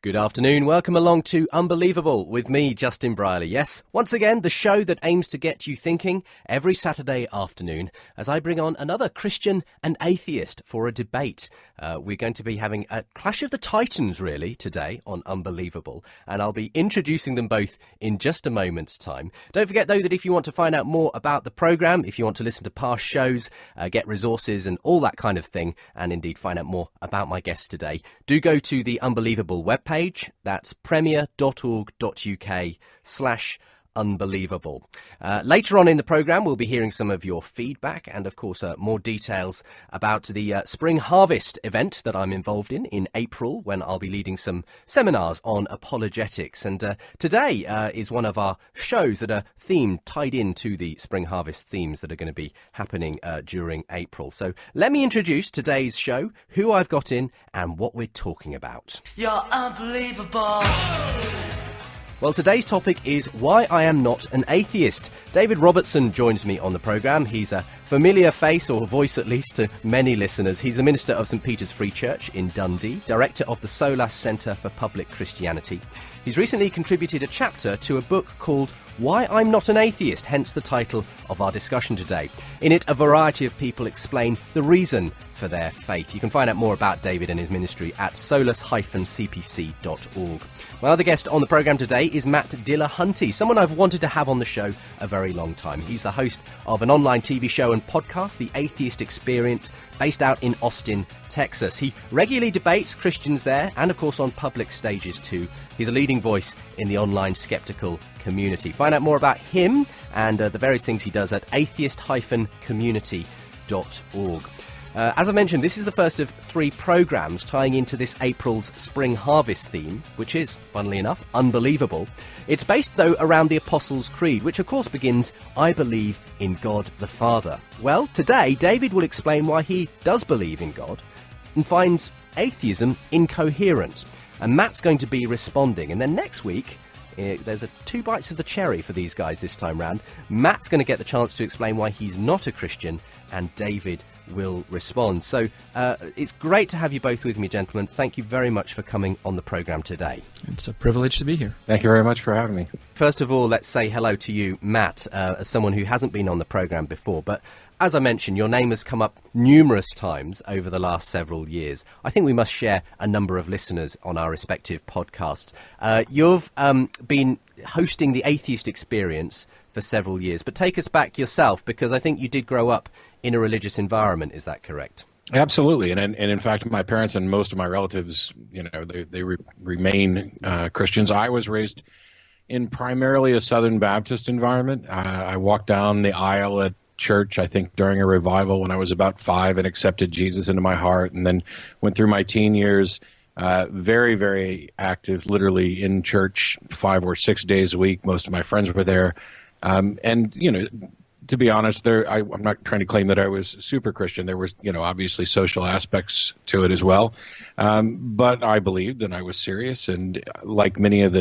Good afternoon. Welcome along to Unbelievable with me, Justin Brierley. Yes, once again, the show that aims to get you thinking every Saturday afternoon as I bring on another Christian and atheist for a debate. We're going to be having a clash of the titans, really, today on Unbelievable, and I'll be introducing them both in just a moment's time. Don't forget, though, that if you want to find out more about the programme, if you want to listen to past shows, get resources and all that kind of thing, and indeed find out more about my guests today, do go to the Unbelievable webpage. That's premier.org.uk/unbelievable. Later on in the programme, we'll be hearing some of your feedback and, of course, more details about the Spring Harvest event that I'm involved in April, when I'll be leading some seminars on apologetics. And today is one of our shows that are tied into the Spring Harvest themes that are going to be happening during April. So let me introduce today's show, who I've got in and what we're talking about. You're unbelievable. Well, today's topic is why I am not an atheist. David Robertson joins me on the programme. He's a familiar face, or voice at least, to many listeners. He's the minister of St Peter's Free Church in Dundee, director of the Solas Centre for Public Christianity. He's recently contributed a chapter to a book called Why I'm Not an Atheist, hence the title of our discussion today. In it, a variety of people explain the reason for their faith. You can find out more about David and his ministry at solas-cpc.org. My other guest on the programme today is Matt Dillahunty, someone I've wanted to have on the show a very long time. He's the host of an online TV show and podcast, The Atheist Experience, based out in Austin, Texas. He regularly debates Christians there and, of course, on public stages too. He's a leading voice in the online skeptical community. Find out more about him and the various things he does at atheist-community.org. As I mentioned, this is the first of 3 programmes tying into this April's Spring Harvest theme, which is, funnily enough, unbelievable. It's based, though, around the Apostles' Creed, which of course begins, I believe in God the Father. Well, today, David will explain why he does believe in God and finds atheism incoherent. And Matt's going to be responding. And then next week, there's 2 bites of the cherry for these guys this time round. Matt's going to get the chance to explain why he's not a Christian, and David will respond. So it's great to have you both with me, gentlemen. Thank you very much for coming on the programme today. It's a privilege to be here. Thank you very much for having me. First of all, let's say hello to you, Matt, as someone who hasn't been on the programme before. But as I mentioned, your name has come up numerous times over the last several years. I think we must share a number of listeners on our respective podcasts. You've been hosting the Atheist Experience for several years, but take us back yourself, because I think you did grow up in a religious environment. Is that correct? Absolutely, and in fact, my parents and most of my relatives, they remain Christians. I was raised in primarily a Southern Baptist environment. I walked down the aisle at church, I think, during a revival when I was about 5, and accepted Jesus into my heart, and then went through my teen years very, very active, literally in church 5 or 6 days a week. Most of my friends were there. And, to be honest, I'm not trying to claim that I was super Christian. There was, obviously social aspects to it as well. But I believed, and I was serious. And like many of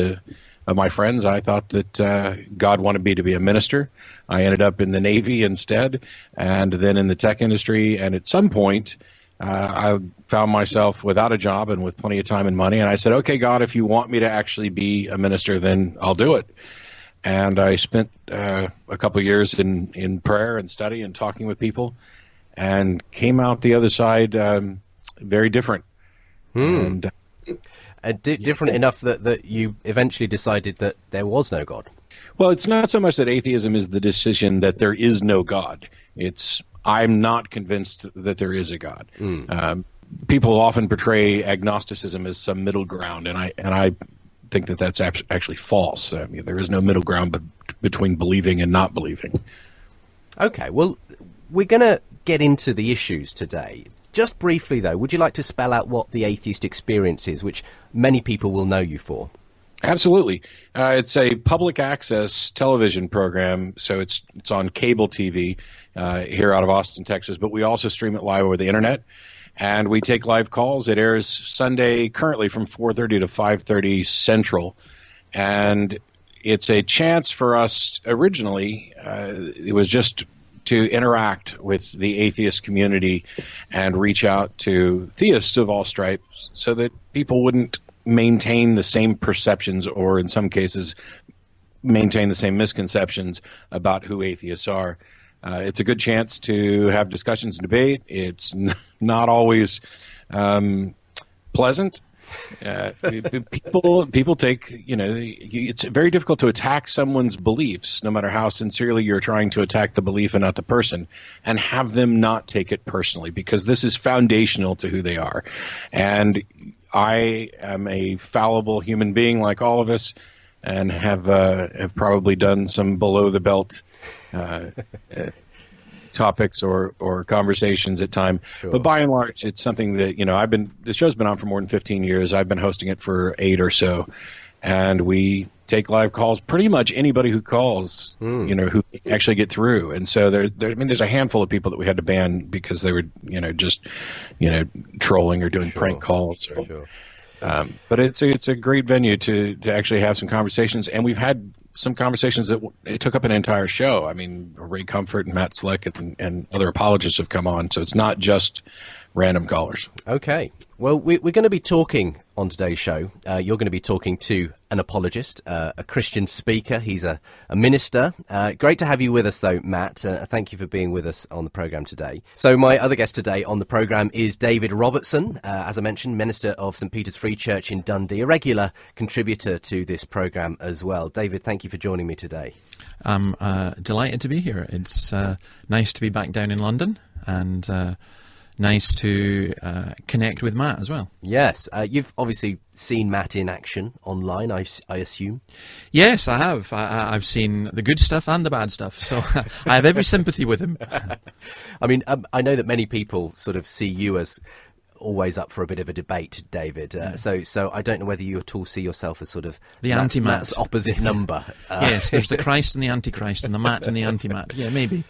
my friends, I thought that God wanted me to be a minister. I ended up in the Navy instead, and then in the tech industry. And at some point, I found myself without a job and with plenty of time and money. And I said, okay, God, if you want me to actually be a minister, then I'll do it. And I spent a couple of years in prayer and study and talking with people, and came out the other side very different. And different enough that you eventually decided that there was no God. Well, it's not so much that atheism is the decision that there is no God. It's I'm not convinced that there is a God. People often portray agnosticism as some middle ground, and I think that that's actually false. I mean, there is no middle ground between believing and not believing. Okay, well, we're going to get into the issues today. Just briefly, though, would you like to spell out what the Atheist Experience is, which many people will know you for? Absolutely. It's a public access television program, so it's on cable TV here out of Austin, Texas, but we also stream it live over the internet. And we take live calls. It airs Sunday currently from 4:30 to 5:30 Central. And it's a chance for us originally, it was just to interact with the atheist community and reach out to theists of all stripes so that people wouldn't maintain the same perceptions, or in some cases maintain the same misconceptions about who atheists are. It's a good chance to have discussions and debate. It's not always pleasant. People take, it's very difficult to attack someone's beliefs, no matter how sincerely you're trying to attack the belief and not the person, and have them not take it personally, because this is foundational to who they are. And I am a fallible human being like all of us, and have probably done some below the belt topics or conversations at time. Sure. But by and large, it's something that, the show's been on for more than 15 years. I've been hosting it for 8 or so, and we take live calls. Pretty much anybody who calls, who actually get through. And so there's a handful of people that we had to ban because they were, just trolling or doing prank calls. Sure. But it's a great venue to actually have some conversations, and we've had some conversations that it took up an entire show. I mean, Ray Comfort and Matt Slick and other apologists have come on, so it's not just random callers. Okay. Well, we're going to be talking on today's show. You're going to be talking to an apologist, a Christian speaker. He's a minister. Great to have you with us, though, Matt. Thank you for being with us on the programme today. So my other guest today on the programme is David Robertson, as I mentioned, minister of St. Peter's Free Church in Dundee, a regular contributor to this programme as well. David, thank you for joining me today. I'm delighted to be here. It's nice to be back down in London, and nice to connect with Matt as well. Yes. You've obviously seen Matt in action online, I assume. Yes, I have. I've seen the good stuff and the bad stuff, so I have every sympathy with him. I mean, I know that many people sort of see you as always up for a bit of a debate, David. So I don't know whether you at all see yourself as sort of the anti-Matt, opposite number. Yes, there's the Christ and the Antichrist, and the Matt and the anti-Matt. Yeah, maybe.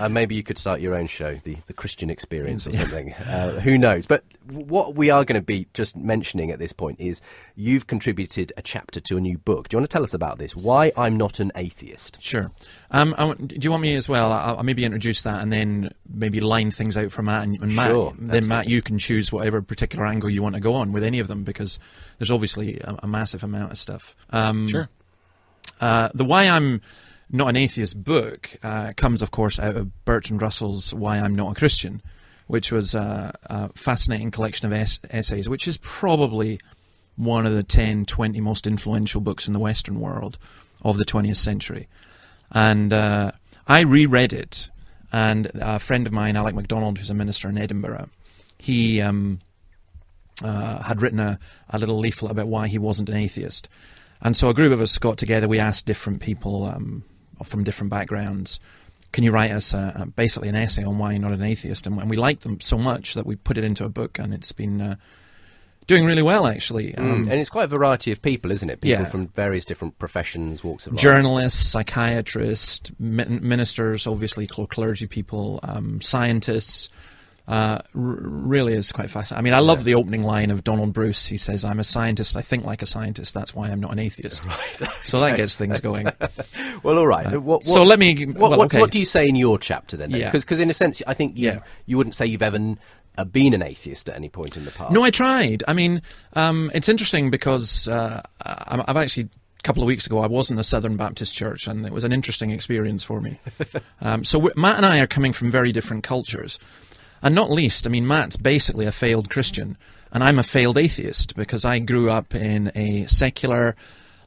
Maybe you could start your own show, the Christian Experience or something. Who knows? But what we are going to be just mentioning at this point is you've contributed a chapter to a new book. Do you want to tell us about this? Why I'm Not an Atheist? Sure. Do you want me as well? I'll maybe introduce that and then maybe line things out for Matt and Matt. Sure, then Matt, you can choose whatever particular angle you want to go on with any of them, because there's obviously a massive amount of stuff. Sure. The Why I'm Not an Atheist book comes, of course, out of Bertrand Russell's Why I'm Not a Christian, which was a fascinating collection of essays, which is probably one of the 10, 20 most influential books in the Western world of the 20th century. And I reread it, and a friend of mine, Alec MacDonald, who's a minister in Edinburgh, he had written a little leaflet about why he wasn't an atheist. And so a group of us got together. We asked different people from different backgrounds, can you write us basically an essay on why you're not an atheist? And we liked them so much that we put it into a book, and it's been doing really well, actually. And it's quite a variety of people, isn't it? People from various different professions, walks of life. Journalists, psychiatrists, ministers, obviously clergy people, scientists. Really is quite fascinating. I mean, I love the opening line of Donald Bruce. He says, "I'm a scientist, I think like a scientist, that's why I'm not an atheist." Right, okay. So that gets things going. Well, all right. What do you say in your chapter then? Because in a sense, I think you wouldn't say you've ever been an atheist at any point in the past. No, I tried. I mean, it's interesting because I've actually... A couple of weeks ago, I was in a Southern Baptist church, and it was an interesting experience for me. So Matt and I are coming from very different cultures. And not least, I mean, Matt's basically a failed Christian, and I'm a failed atheist, because I grew up in a secular,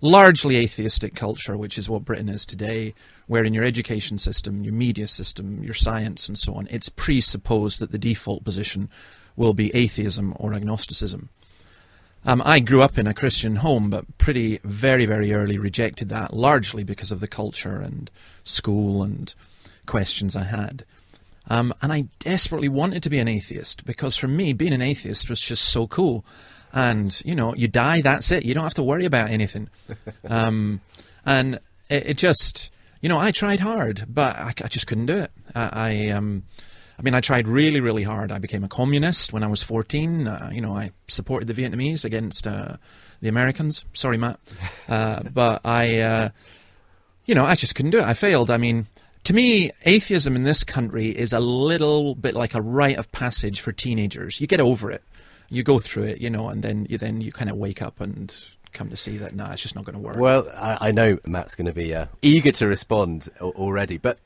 largely atheistic culture, which is what Britain is today, where in your education system, your media system, your science and so on, it's presupposed that the default position will be atheism or agnosticism. I grew up in a Christian home, but very, very early rejected that, largely because of the culture and school and questions I had. And I desperately wanted to be an atheist, because for me, being an atheist was just so cool. And, you die, that's it. You don't have to worry about anything. And it just, I tried hard, but I just couldn't do it. I tried really, really hard. I became a communist when I was 14. I supported the Vietnamese against the Americans. Sorry, Matt. But I just couldn't do it. I failed. I mean, to me, atheism in this country is a little bit like a rite of passage for teenagers. You get over it. you go through it, and then you kind of wake up and come to see that, it's just not going to work. Well, I know Matt's going to be eager to respond already, but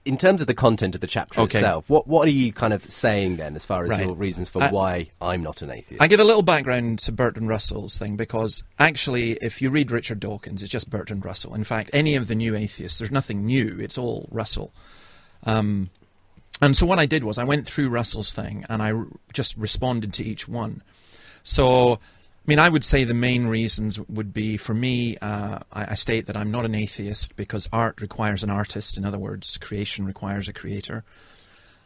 in terms of the content of the chapter itself, what are you kind of saying then as far as your reasons for why I'm not an atheist? I give a little background to Bertrand Russell's thing, because actually if you read Richard Dawkins, it's just Bertrand Russell. In fact, any of the new atheists, there's nothing new, it's all Russell. And so what I did was I went through Russell's thing and I just responded to each one. So, I would say the main reasons would be, for me, I state that I'm not an atheist because art requires an artist. In other words, creation requires a creator.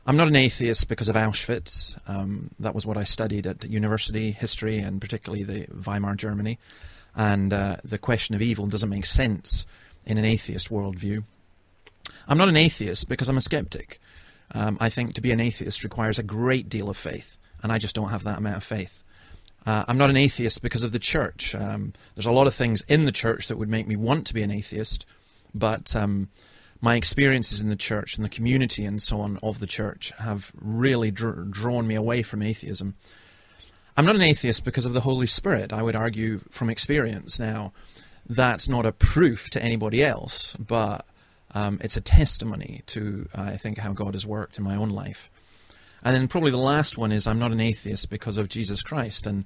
I'm not an atheist because of Auschwitz. That was what I studied at university, history, and particularly the Weimar Germany. And the question of evil doesn't make sense in an atheist worldview. I'm not an atheist because I'm a skeptic. I think to be an atheist requires a great deal of faith, and I just don't have that amount of faith. I'm not an atheist because of the church. There's a lot of things in the church that would make me want to be an atheist, but my experiences in the church and the community and so on of the church have really drawn me away from atheism. I'm not an atheist because of the Holy Spirit. I would argue from experience now that's not a proof to anybody else, but it's a testimony to, I think, how God has worked in my own life. And then probably the last one is I'm not an atheist because of Jesus Christ. And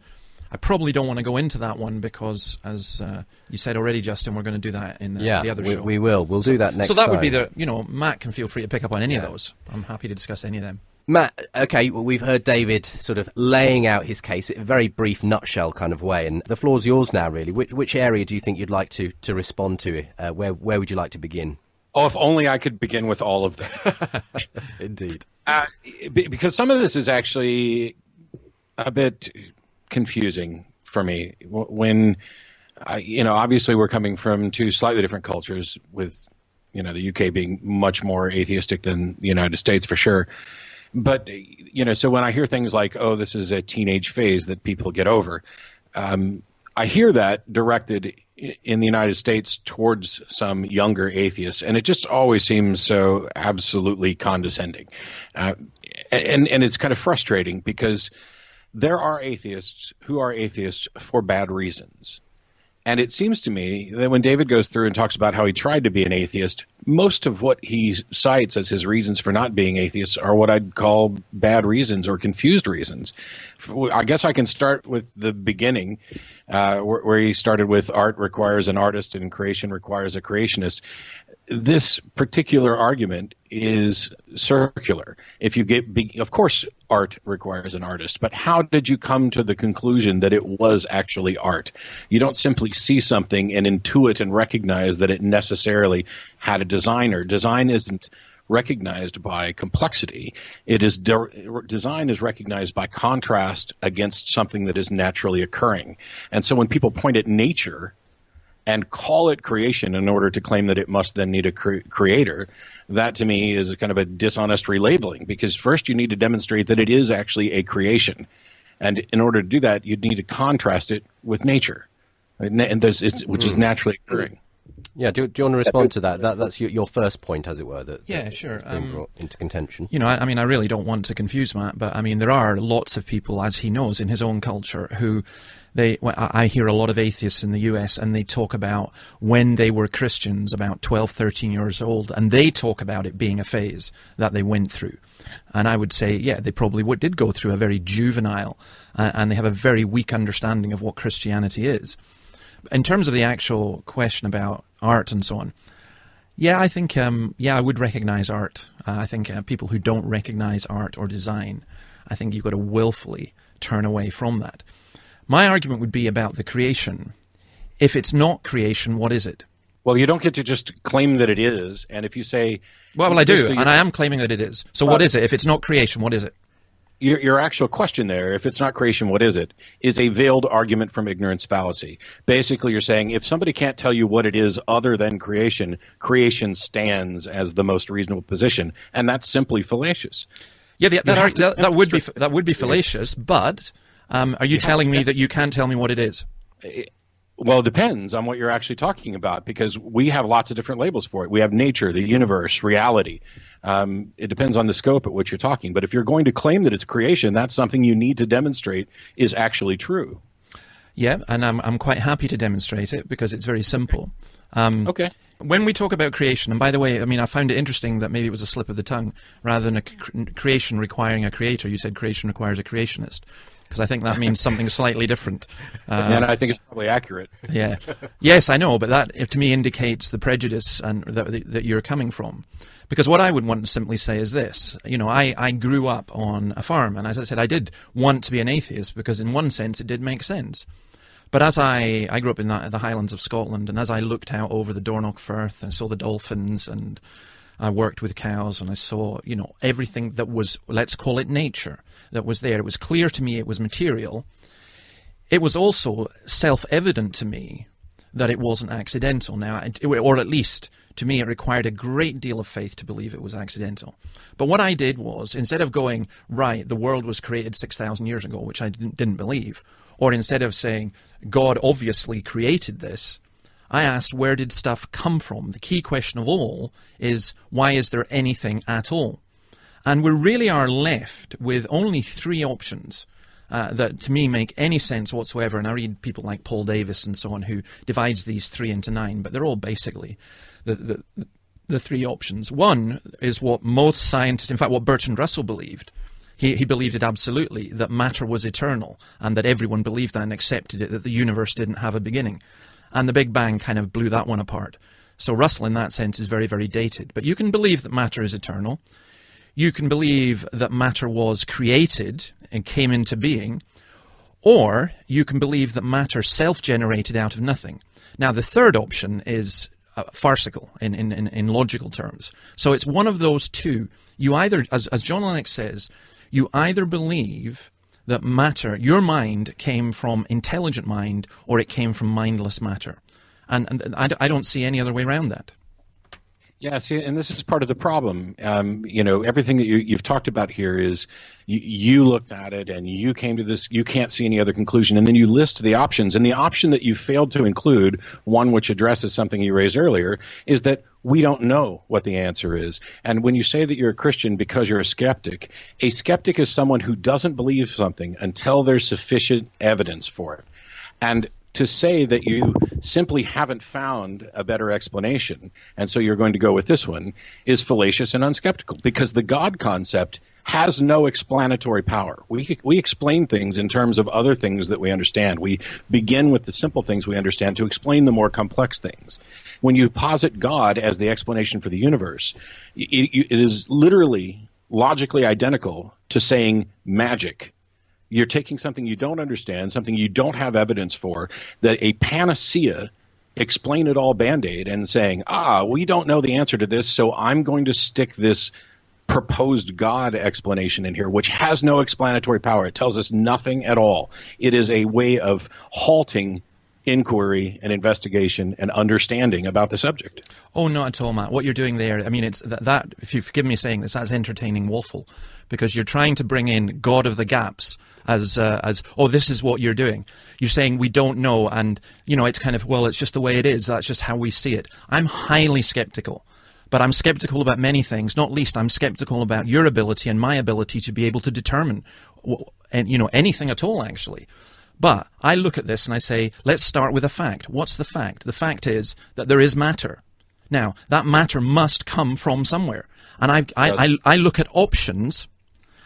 I probably don't want to go into that one because, as you said already, Justin, we're going to do that in the other show. We will. We'll do that next time. So that would be Matt can feel free to pick up on any of those. I'm happy to discuss any of them. Matt, okay, well, we've heard David sort of laying out his case in a very brief nutshell kind of way, and the floor's yours now, really. Which area do you think you'd like to respond to? Where would you like to begin? Oh, if only I could begin with all of them. Indeed. Because some of this is actually a bit confusing for me. When, obviously we're coming from two slightly different cultures, with, the UK being much more atheistic than the United States for sure. But, so when I hear things like, oh, this is a teenage phase that people get over, I hear that directed in the United States towards some younger atheists, and it just always seems so absolutely condescending. And it's kind of frustrating because there are atheists who are atheists for bad reasons. And it seems to me that when David goes through and talks about how he tried to be an atheist, most of what he cites as his reasons for not being atheist are what I'd call bad reasons or confused reasons. I guess I can start with the beginning, where he started with art requires an artist and creation requires a creationist. This particular argument is circular. If you of course, art requires an artist, but how did you come to the conclusion that it was actually art? You don't simply see something and intuit and recognize that it necessarily had a designer. Design isn't recognized by complexity. It is design is recognized by contrast against something that is naturally occurring. And so when people point at nature and call it creation in order to claim that it must then need a creator, that to me is a kind of a dishonest relabeling, because first you need to demonstrate that it is actually a creation. And in order to do that, you'd need to contrast it with nature, which is naturally occurring. Yeah, do you want to respond to that? That's your first point, as it were, that sure. Been brought into contention. I really don't want to confuse Matt, but there are lots of people, as he knows, in his own culture who I hear a lot of atheists in the US, and they talk about when they were Christians, about 12, 13 years old, and they talk about it being a phase that they went through. And I would say, they probably did go through a very juvenile, and they have a very weak understanding of what Christianity is. In terms of the actual question about art and so on, I think, I would recognize art. I think people who don't recognize art or design, I think you've got to willfully turn away from that. My argument would be about the creation. If it's not creation, what is it? Well, you don't get to just claim that it is. And if you say... Well, I do, and I am claiming that it is. So what is it? If it's not creation, what is it? Your actual question there, if it's not creation, what is it, is a veiled argument from ignorance fallacy. Basically, you're saying if somebody can't tell you what it is other than creation, creation stands as the most reasonable position. And that's simply fallacious. Yeah, that would be fallacious, but... are you telling me that you can't tell me what it is? Well, it depends on what you're actually talking about, because we have lots of different labels for it. We have nature, the universe, reality. It depends on the scope at which you're talking. But if you're going to claim that it's creation, that's something you need to demonstrate is actually true. Yeah, and I'm quite happy to demonstrate it because it's very simple. Okay. When we talk about creation, and by the way, I mean, I found it interesting that maybe it was a slip of the tongue. Rather than creation requiring a creator, you said creation requires a creationist. Because I think that means something slightly different. And I think it's probably accurate. Yeah. Yes, I know, but that to me indicates the prejudice and that you're coming from. Because what I would want to simply say is this. You know, I grew up on a farm, and as I said, I did want to be an atheist because in one sense it did make sense. But as I grew up in the Highlands of Scotland, and as I looked out over the Dornoch Firth and saw the dolphins, and I worked with cows, and I saw, you know, everything that was, let's call it nature, that was there. It was clear to me it was material. It was also self-evident to me that it wasn't accidental. Now, or at least to me, it required a great deal of faith to believe it was accidental. But what I did was, instead of going, right, the world was created 6,000 years ago, which I didn't believe, or instead of saying, God obviously created this, I asked, where did stuff come from? The key question of all is, why is there anything at all? And we really are left with only three options that to me make any sense whatsoever. And I read people like Paul Davis and so on who divides these three into 9, but they're all basically the three options. One is what most scientists, in fact what Bertrand Russell believed. He believed it absolutely, that matter was eternal, and that everyone believed that and accepted it, that the universe didn't have a beginning. And the Big Bang kind of blew that one apart. So Russell in that sense is very, very dated. But you can believe that matter is eternal. You can believe that matter was created and came into being, or you can believe that matter self-generated out of nothing. Now, the third option is farcical in logical terms. So it's one of those two. You either, as John Lennox says, you either believe that matter, your mind, came from intelligent mind, or it came from mindless matter. And I don't see any other way around that. Yeah, see, and this is part of the problem. You know, everything that you've talked about here is you looked at it and you came to this, you can't see any other conclusion, and then you list the options. And the option that you failed to include, one which addresses something you raised earlier, is that we don't know what the answer is. And when you say that you're a Christian because you're a skeptic is someone who doesn't believe something until there's sufficient evidence for it. And to say that you simply haven't found a better explanation, and so you're going to go with this one, is fallacious and unskeptical, because the God concept has no explanatory power. We explain things in terms of other things that we understand. We begin with the simple things we understand to explain the more complex things. When you posit God as the explanation for the universe, it is literally logically identical to saying magic. You're taking something you don't understand, something you don't have evidence for, that a panacea, explain it all Band-Aid, and saying, we don't know the answer to this, so I'm going to stick this proposed God explanation in here, which has no explanatory power. It tells us nothing at all. It is a way of halting inquiry and investigation and understanding about the subject. Oh, not at all, Matt. What you're doing there, I mean, it's that if you forgive me saying this, that's entertaining waffle, because you're trying to bring in God of the gaps as this is what you're doing. You're saying we don't know, and you know, it's kind of, well, it's just the way it is. That's just how we see it. I'm highly skeptical, but I'm skeptical about many things. Not least, I'm skeptical about your ability and my ability to be able to determine, anything at all, actually. But I look at this and I say, let's start with a fact. What's the fact? The fact is that there is matter. Now, that matter must come from somewhere. And I look at options.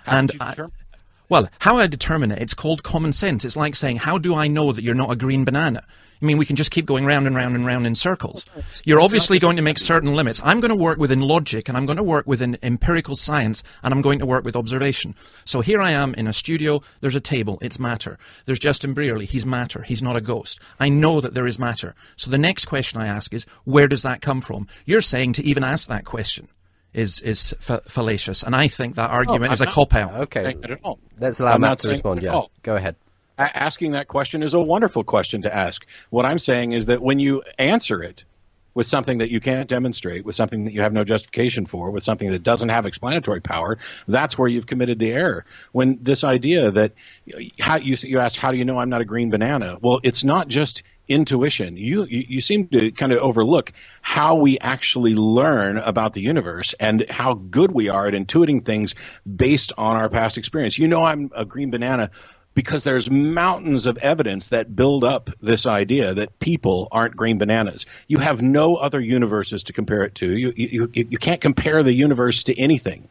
How I determine it, it's called common sense. It's like saying, how do I know that you're not a green banana? I mean, we can just keep going round and round and round in circles. You're obviously going to make certain limits. I'm going to work within logic, and I'm going to work within empirical science, and I'm going to work with observation. So here I am in a studio. There's a table. It's matter. There's Justin Brearley. He's matter. He's not a ghost. I know that there is matter. So the next question I ask is, where does that come from? You're saying to even ask that question is fallacious, and I think that argument is a cop-out. Okay, let's allow Matt to respond. Yeah, go ahead. Asking that question is a wonderful question to ask. What I'm saying is that when you answer it with something that you can't demonstrate, with something that you have no justification for, with something that doesn't have explanatory power, that's where you've committed the error. When this idea that you asked, how do you know I'm not a green banana? Well, it's not just intuition, you seem to kind of overlook how we actually learn about the universe and how good we are at intuiting things based on our past experience. You know, I'm a green banana because there's mountains of evidence that build up this idea that people aren't green bananas. You have no other universes to compare it to. You can't compare the universe to anything.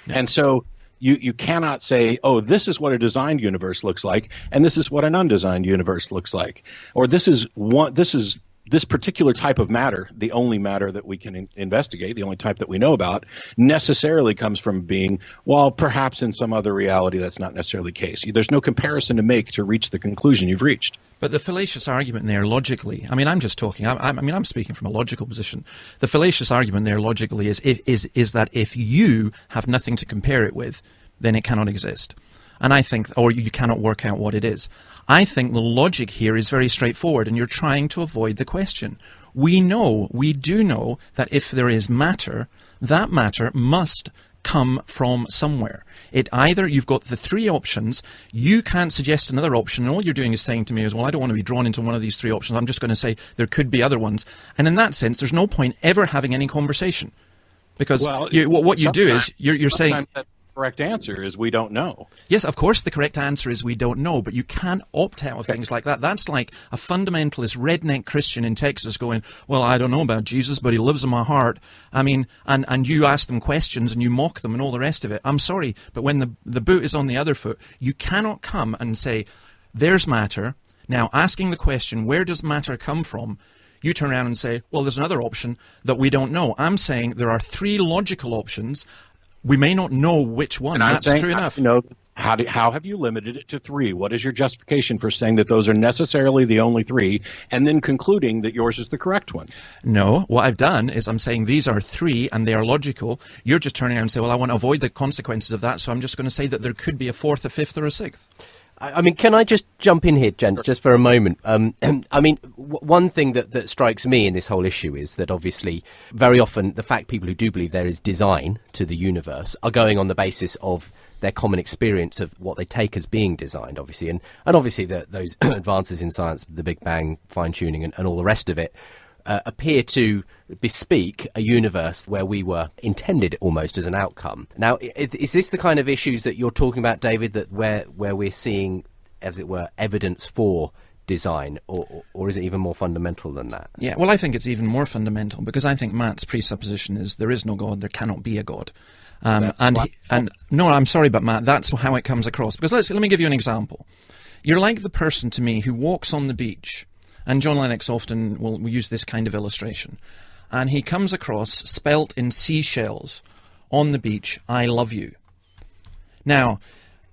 No. And so you cannot say, oh, this is what a designed universe looks like, and this is what an undesigned universe looks like. Or this particular type of matter, the only matter that we can investigate, the only type that we know about, necessarily comes from being, well, perhaps in some other reality that's not necessarily the case. There's no comparison to make to reach the conclusion you've reached. But the fallacious argument there logically, I mean, I'm just talking, I'm speaking from a logical position. The fallacious argument there logically is that if you have nothing to compare it with, then it cannot exist. And I think, or you cannot work out what it is. I think the logic here is very straightforward, and you're trying to avoid the question. We do know that if there is matter, that matter must come from somewhere. You've got the three options, you can't suggest another option, and all you're doing is saying to me is, well, I don't want to be drawn into one of these three options, I'm just going to say there could be other ones. And in that sense, there's no point ever having any conversation. Because what you do is, you're saying... correct answer is we don't know. Yes, of course the correct answer is we don't know, but you can't opt out of things like that. That's like a fundamentalist redneck Christian in Texas going, well, I don't know about Jesus, but he lives in my heart. I mean, and you ask them questions and you mock them and all the rest of it. I'm sorry, but when the boot is on the other foot, you cannot come and say, there's matter. Now, asking the question, where does matter come from? You turn around and say, well, there's another option that we don't know. I'm saying there are three logical options. We may not know which one. That's true enough. How have you limited it to three? What is your justification for saying that those are necessarily the only three, and then concluding that yours is the correct one? No, what I've done is I'm saying these are three and they are logical. You're just turning around and say, well, I want to avoid the consequences of that, so I'm just going to say that there could be a fourth, a fifth, or a sixth. I mean, can I just jump in here, gents, just for a moment? I mean, one thing that strikes me in this whole issue is that obviously very often the fact people who do believe there is design to the universe are going on the basis of their common experience of what they take as being designed, obviously. And obviously those advances in science, the Big Bang, fine-tuning and all the rest of it, appear to bespeak a universe where we were intended almost as an outcome. Now, is this the kind of issues that you're talking about, David, that where we're seeing, as it were, evidence for design, or is it even more fundamental than that? Yeah, well, I think it's even more fundamental, because I think Matt's presupposition is there is no God, there cannot be a God. No, I'm sorry, but Matt, that's how it comes across. Because let me give you an example. You're like the person to me who walks on the beach, and John Lennox often will use this kind of illustration, and he comes across, spelt in seashells, on the beach, I love you. Now,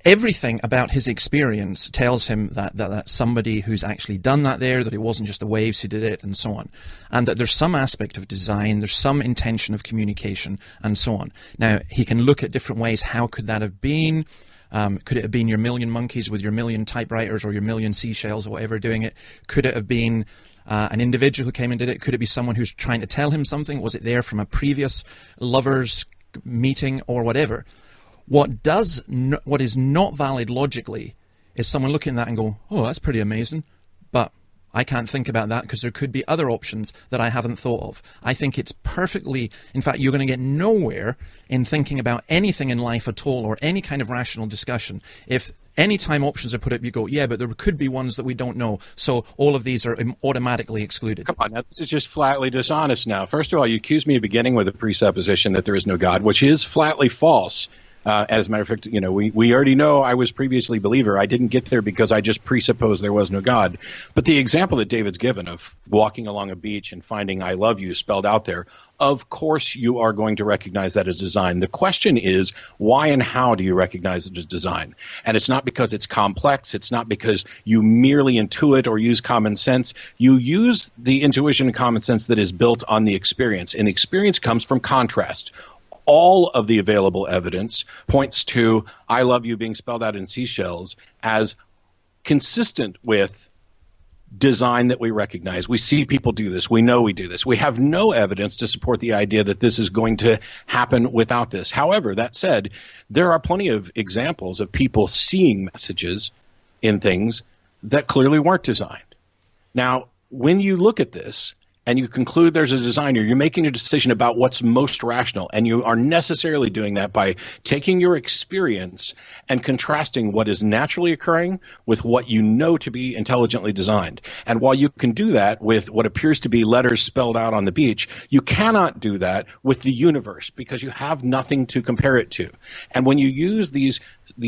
everything about his experience tells him that that's somebody who's actually done that there, that it wasn't just the waves who did it, and so on. And that there's some aspect of design, there's some intention of communication, and so on. Now, he can look at different ways. How could that have been? Could it have been your million monkeys with your million typewriters or your million seashells or whatever doing it? Could it have been an individual who came and did it? Could it be someone who's trying to tell him something? Was it there from a previous lovers' meeting or whatever? What is not valid logically is someone looking at that and go, oh, that's pretty amazing, but I can't think about that because there could be other options that I haven't thought of. I think it's perfectly, in fact, you're going to get nowhere in thinking about anything in life at all or any kind of rational discussion if any time options are put up, you go, yeah, but there could be ones that we don't know, so all of these are automatically excluded. Come on, now this is just flatly dishonest now. First of all, you accuse me of beginning with a presupposition that there is no God, which is flatly false. As a matter of fact, we already know I was previously a believer. I didn't get there because I just presupposed there was no God. But the example that David's given of walking along a beach and finding I love you spelled out there, of course you are going to recognize that as design. The question is, why and how do you recognize it as design? And it's not because it's complex. It's not because you merely intuit or use common sense. You use the intuition and common sense that is built on the experience. And the experience comes from contrast. All of the available evidence points to I love you being spelled out in seashells as consistent with design that we recognize. We see people do this. We know we do this. We have no evidence to support the idea that this is going to happen without this. However, that said, there are plenty of examples of people seeing messages in things that clearly weren't designed. Now, when you look at this and you conclude there's a designer, you're making a decision about what's most rational, and you are necessarily doing that by taking your experience and contrasting what is naturally occurring with what you know to be intelligently designed. And while you can do that with what appears to be letters spelled out on the beach, you cannot do that with the universe because you have nothing to compare it to. And when you use these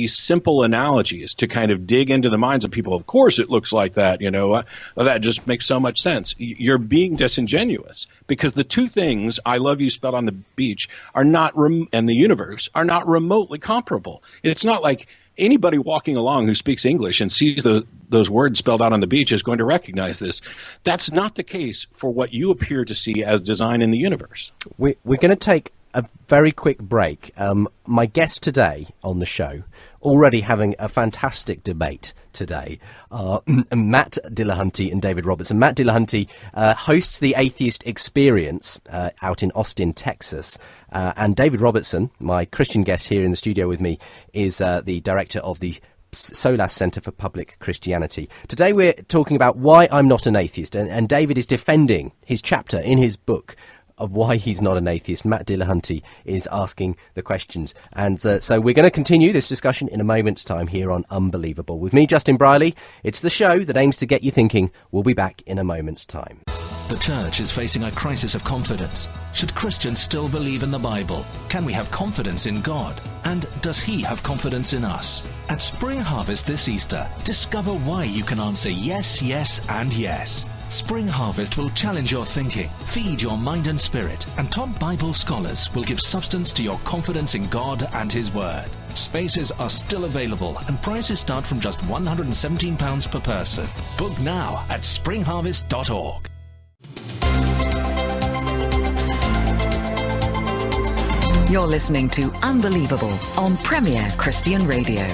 simple analogies to kind of dig into the minds of people, of course it looks like that, that just makes so much sense. You're being disingenuous, because the two things, I love you spelled on the beach, are not and the universe are not remotely comparable. It's not like anybody walking along who speaks English and sees those words spelled out on the beach is going to recognize this. That's not the case for what you appear to see as design in the universe. We're going to take a very quick break. My guest today on the show, already having a fantastic debate today, Matt Dillahunty and David Robertson. Matt Dillahunty hosts the Atheist Experience out in Austin, Texas. And David Robertson, my Christian guest here in the studio with me, is the director of the Solas Center for Public Christianity. Today we're talking about why I'm not an atheist, and David is defending his chapter in his book of why he's not an atheist. Matt Dillahunty is asking the questions. And so we're going to continue this discussion in a moment's time here on Unbelievable. With me, Justin Briley. It's the show that aims to get you thinking. We'll be back in a moment's time. The church is facing a crisis of confidence. Should Christians still believe in the Bible? Can we have confidence in God? And does He have confidence in us? At Spring Harvest this Easter, discover why you can answer yes, yes, and yes. Spring Harvest will challenge your thinking, feed your mind and spirit, and top Bible scholars will give substance to your confidence in God and His Word. Spaces are still available and prices start from just £117 per person. Book now at springharvest.org. You're listening to Unbelievable on Premier Christian Radio.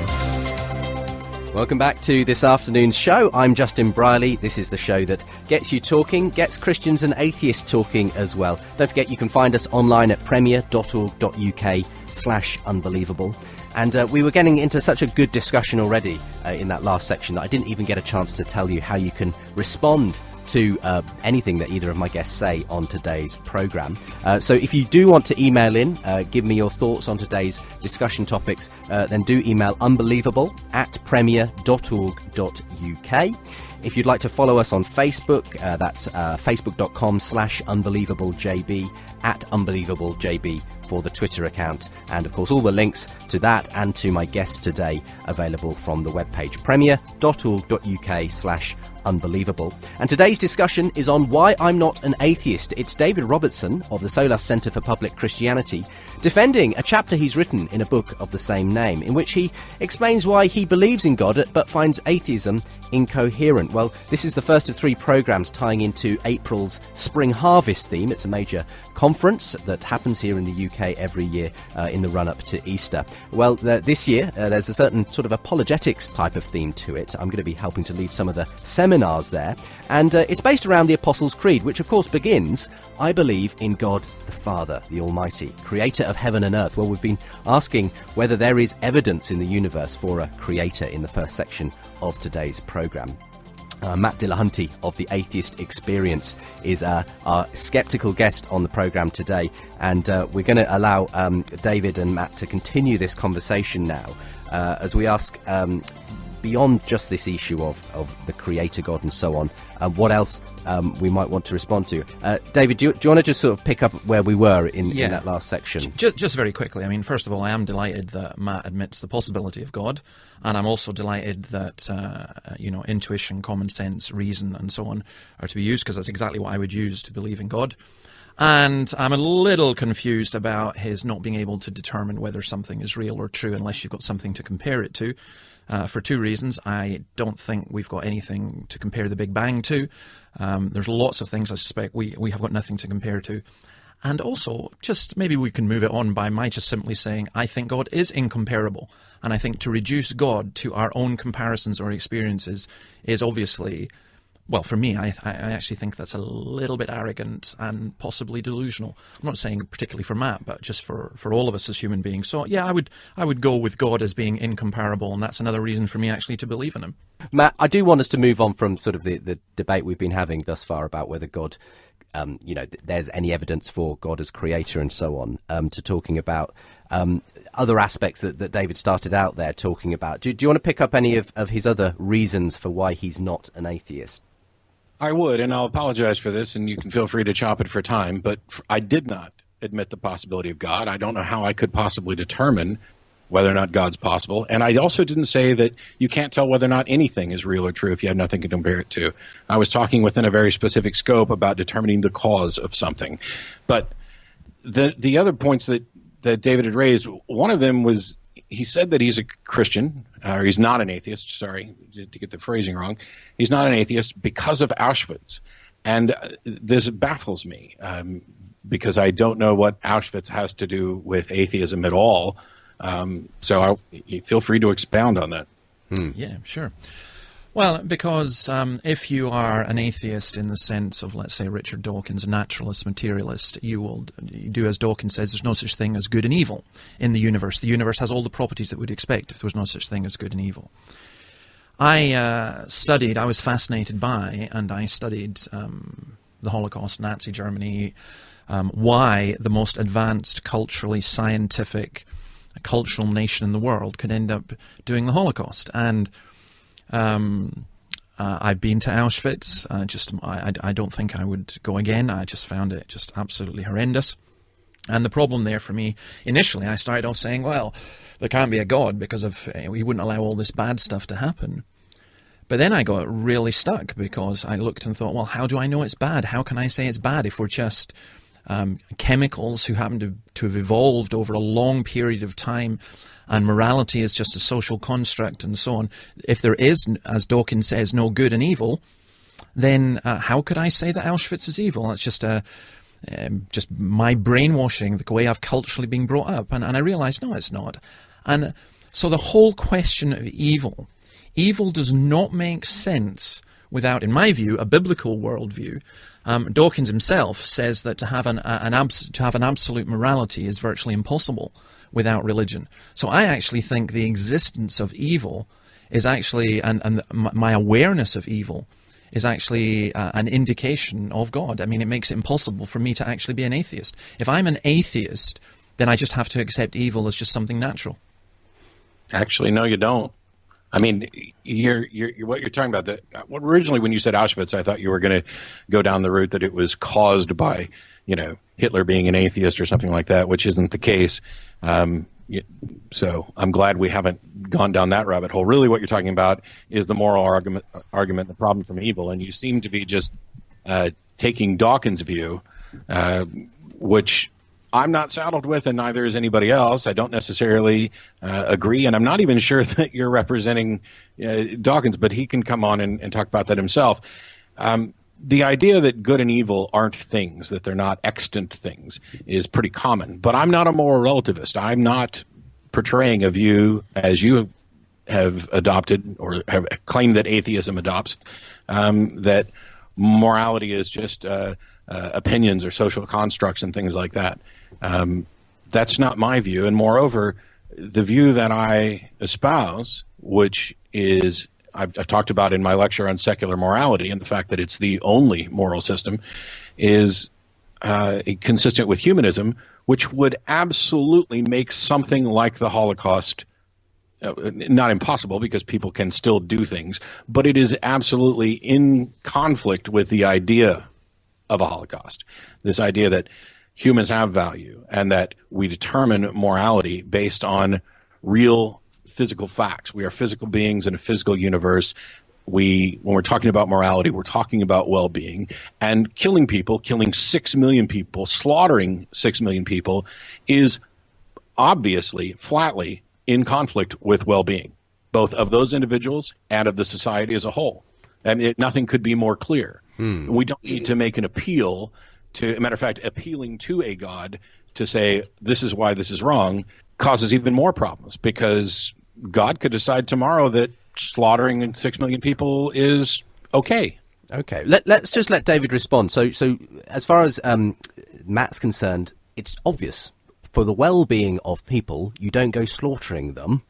Welcome back to this afternoon's show. I'm Justin Briley. This is the show that gets you talking, gets Christians and atheists talking as well. Don't forget you can find us online at premier.org.uk/unbelievable. And we were getting into such a good discussion already in that last section that I didn't even get a chance to tell you how you can respond to anything that either of my guests say on today's programme. So if you do want to email in, give me your thoughts on today's discussion topics, then do email unbelievable@premier.org.uk. If you'd like to follow us on Facebook, that's facebook.com/unbelievablejb, @unbelievablejb for the Twitter account. And of course all the links to that and to my guest today available from the webpage premier.org.uk/unbelievable. And today's discussion is on why I'm not an atheist. It's David Robertson of the Solas Center for Public Christianity defending a chapter he's written in a book of the same name, in which he explains why he believes in God but finds atheism incoherent. Well, this is the first of 3 programs tying into April's Spring Harvest theme. It's a major conference that happens here in the UK every year in the run-up to Easter. Well, this year there's a certain sort of apologetics type of theme to it. I'm going to be helping to lead some of the seminars there, and it's based around the Apostles' Creed, which of course begins, I believe in God the Father, the Almighty, creator of heaven and earth. Well, we've been asking whether there is evidence in the universe for a creator in the first section of today's programme. Matt Dillahunty of the Atheist Experience is our sceptical guest on the programme today, and we're going to allow David and Matt to continue this conversation now as we ask, beyond just this issue of the Creator God and so on, what else we might want to respond to. David, do you want to just sort of pick up where we were in that last section? Just very quickly, I mean, first of all, I am delighted that Matt admits the possibility of God, and I'm also delighted that, intuition, common sense, reason, and so on are to be used, because that's exactly what I would use to believe in God. And I'm a little confused about his not being able to determine whether something is real or true unless you've got something to compare it to. For 2 reasons. I don't think we've got anything to compare the Big Bang to. There's lots of things I suspect we have got nothing to compare to. And also, just maybe we can move it on by my just simply saying, I think God is incomparable. And I think to reduce God to our own comparisons or experiences is obviously, well, for me, I actually think that's a little bit arrogant and possibly delusional. I'm not saying particularly for Matt, but just for all of us as human beings. So, yeah, I would go with God as being incomparable, and that's another reason for me actually to believe in him. Matt, I do want us to move on from sort of the debate we've been having thus far about whether God, there's any evidence for God as creator and so on, to talking about other aspects that David started out there talking about. Do you want to pick up any of his other reasons for why he's not an atheist? I would, and I'll apologize for this, and you can feel free to chop it for time, but I did not admit the possibility of God. I don't know how I could possibly determine whether or not God's possible. And I also didn't say that you can't tell whether or not anything is real or true if you have nothing to compare it to. I was talking within a very specific scope about determining the cause of something. But the other points that David had raised, one of them was he said that he's a Christian, or he's not an atheist, sorry, to get the phrasing wrong. He's not an atheist because of Auschwitz. And this baffles me because I don't know what Auschwitz has to do with atheism at all. So feel free to expound on that. Yeah, sure. Well, because if you are an atheist in the sense of, let's say, Richard Dawkins, a naturalist, materialist, you will do as Dawkins says, there's no such thing as good and evil in the universe. The universe has all the properties that we'd expect if there was no such thing as good and evil. I was fascinated by, and I studied the Holocaust, Nazi Germany, why the most advanced, culturally scientific, cultural nation in the world could end up doing the Holocaust. And I've been to Auschwitz. I don't think I would go again. I just found it just absolutely horrendous. And the problem there for me, initially, I started off saying, well, there can't be a God because he wouldn't allow all this bad stuff to happen. But then I got really stuck because I looked and thought, well, how do I know it's bad? How can I say it's bad if we're just chemicals who happen to have evolved over a long period of time, and morality is just a social construct and so on? If there is, as Dawkins says, no good and evil, then how could I say that Auschwitz is evil? That's just my brainwashing, the way I've culturally been brought up. And I realized, no, it's not. And so the whole question of evil does not make sense without, in my view, a biblical worldview. Dawkins himself says that to have an absolute morality is virtually impossible without religion. So I actually think the existence of evil is actually, and my awareness of evil is actually an indication of God. I mean, it makes it impossible for me to actually be an atheist. If I'm an atheist, then I just have to accept evil as just something natural. Actually, no, you don't. I mean, what you're talking about, originally when you said Auschwitz, I thought you were going to go down the route that it was caused by, Hitler being an atheist or something like that, which isn't the case. So I'm glad we haven't gone down that rabbit hole. Really what you're talking about is the moral argument, the problem from evil, and you seem to be just taking Dawkins' view, which I'm not saddled with, and neither is anybody else. I don't necessarily agree, and I'm not even sure that you're representing Dawkins, but he can come on and talk about that himself. The idea that good and evil aren't things, that they're not extant things, is pretty common. But I'm not a moral relativist. I'm not portraying a view as you have adopted or have claimed that atheism adopts, that morality is just opinions or social constructs and things like that. That's not my view. And moreover, the view that I espouse, which is I've talked about in my lecture on secular morality and the fact that it's the only moral system, is consistent with humanism, which would absolutely make something like the Holocaust not impossible, because people can still do things, but it is absolutely in conflict with the idea of a Holocaust. This idea that humans have value and that we determine morality based on real physical facts. We are physical beings in a physical universe. When we're talking about morality, we're talking about well-being. And killing people, killing 6 million people, slaughtering 6 million people is obviously, flatly in conflict with well-being, both of those individuals and of the society as a whole. And nothing could be more clear. We don't need to make an appeal to, as a matter of fact, appealing to a God to say this is why this is wrong causes even more problems, because God could decide tomorrow that slaughtering 6 million people is okay. Okay, let's just let David respond. So as far as Matt's concerned, it's obvious. For the well-being of people, you don't go slaughtering them.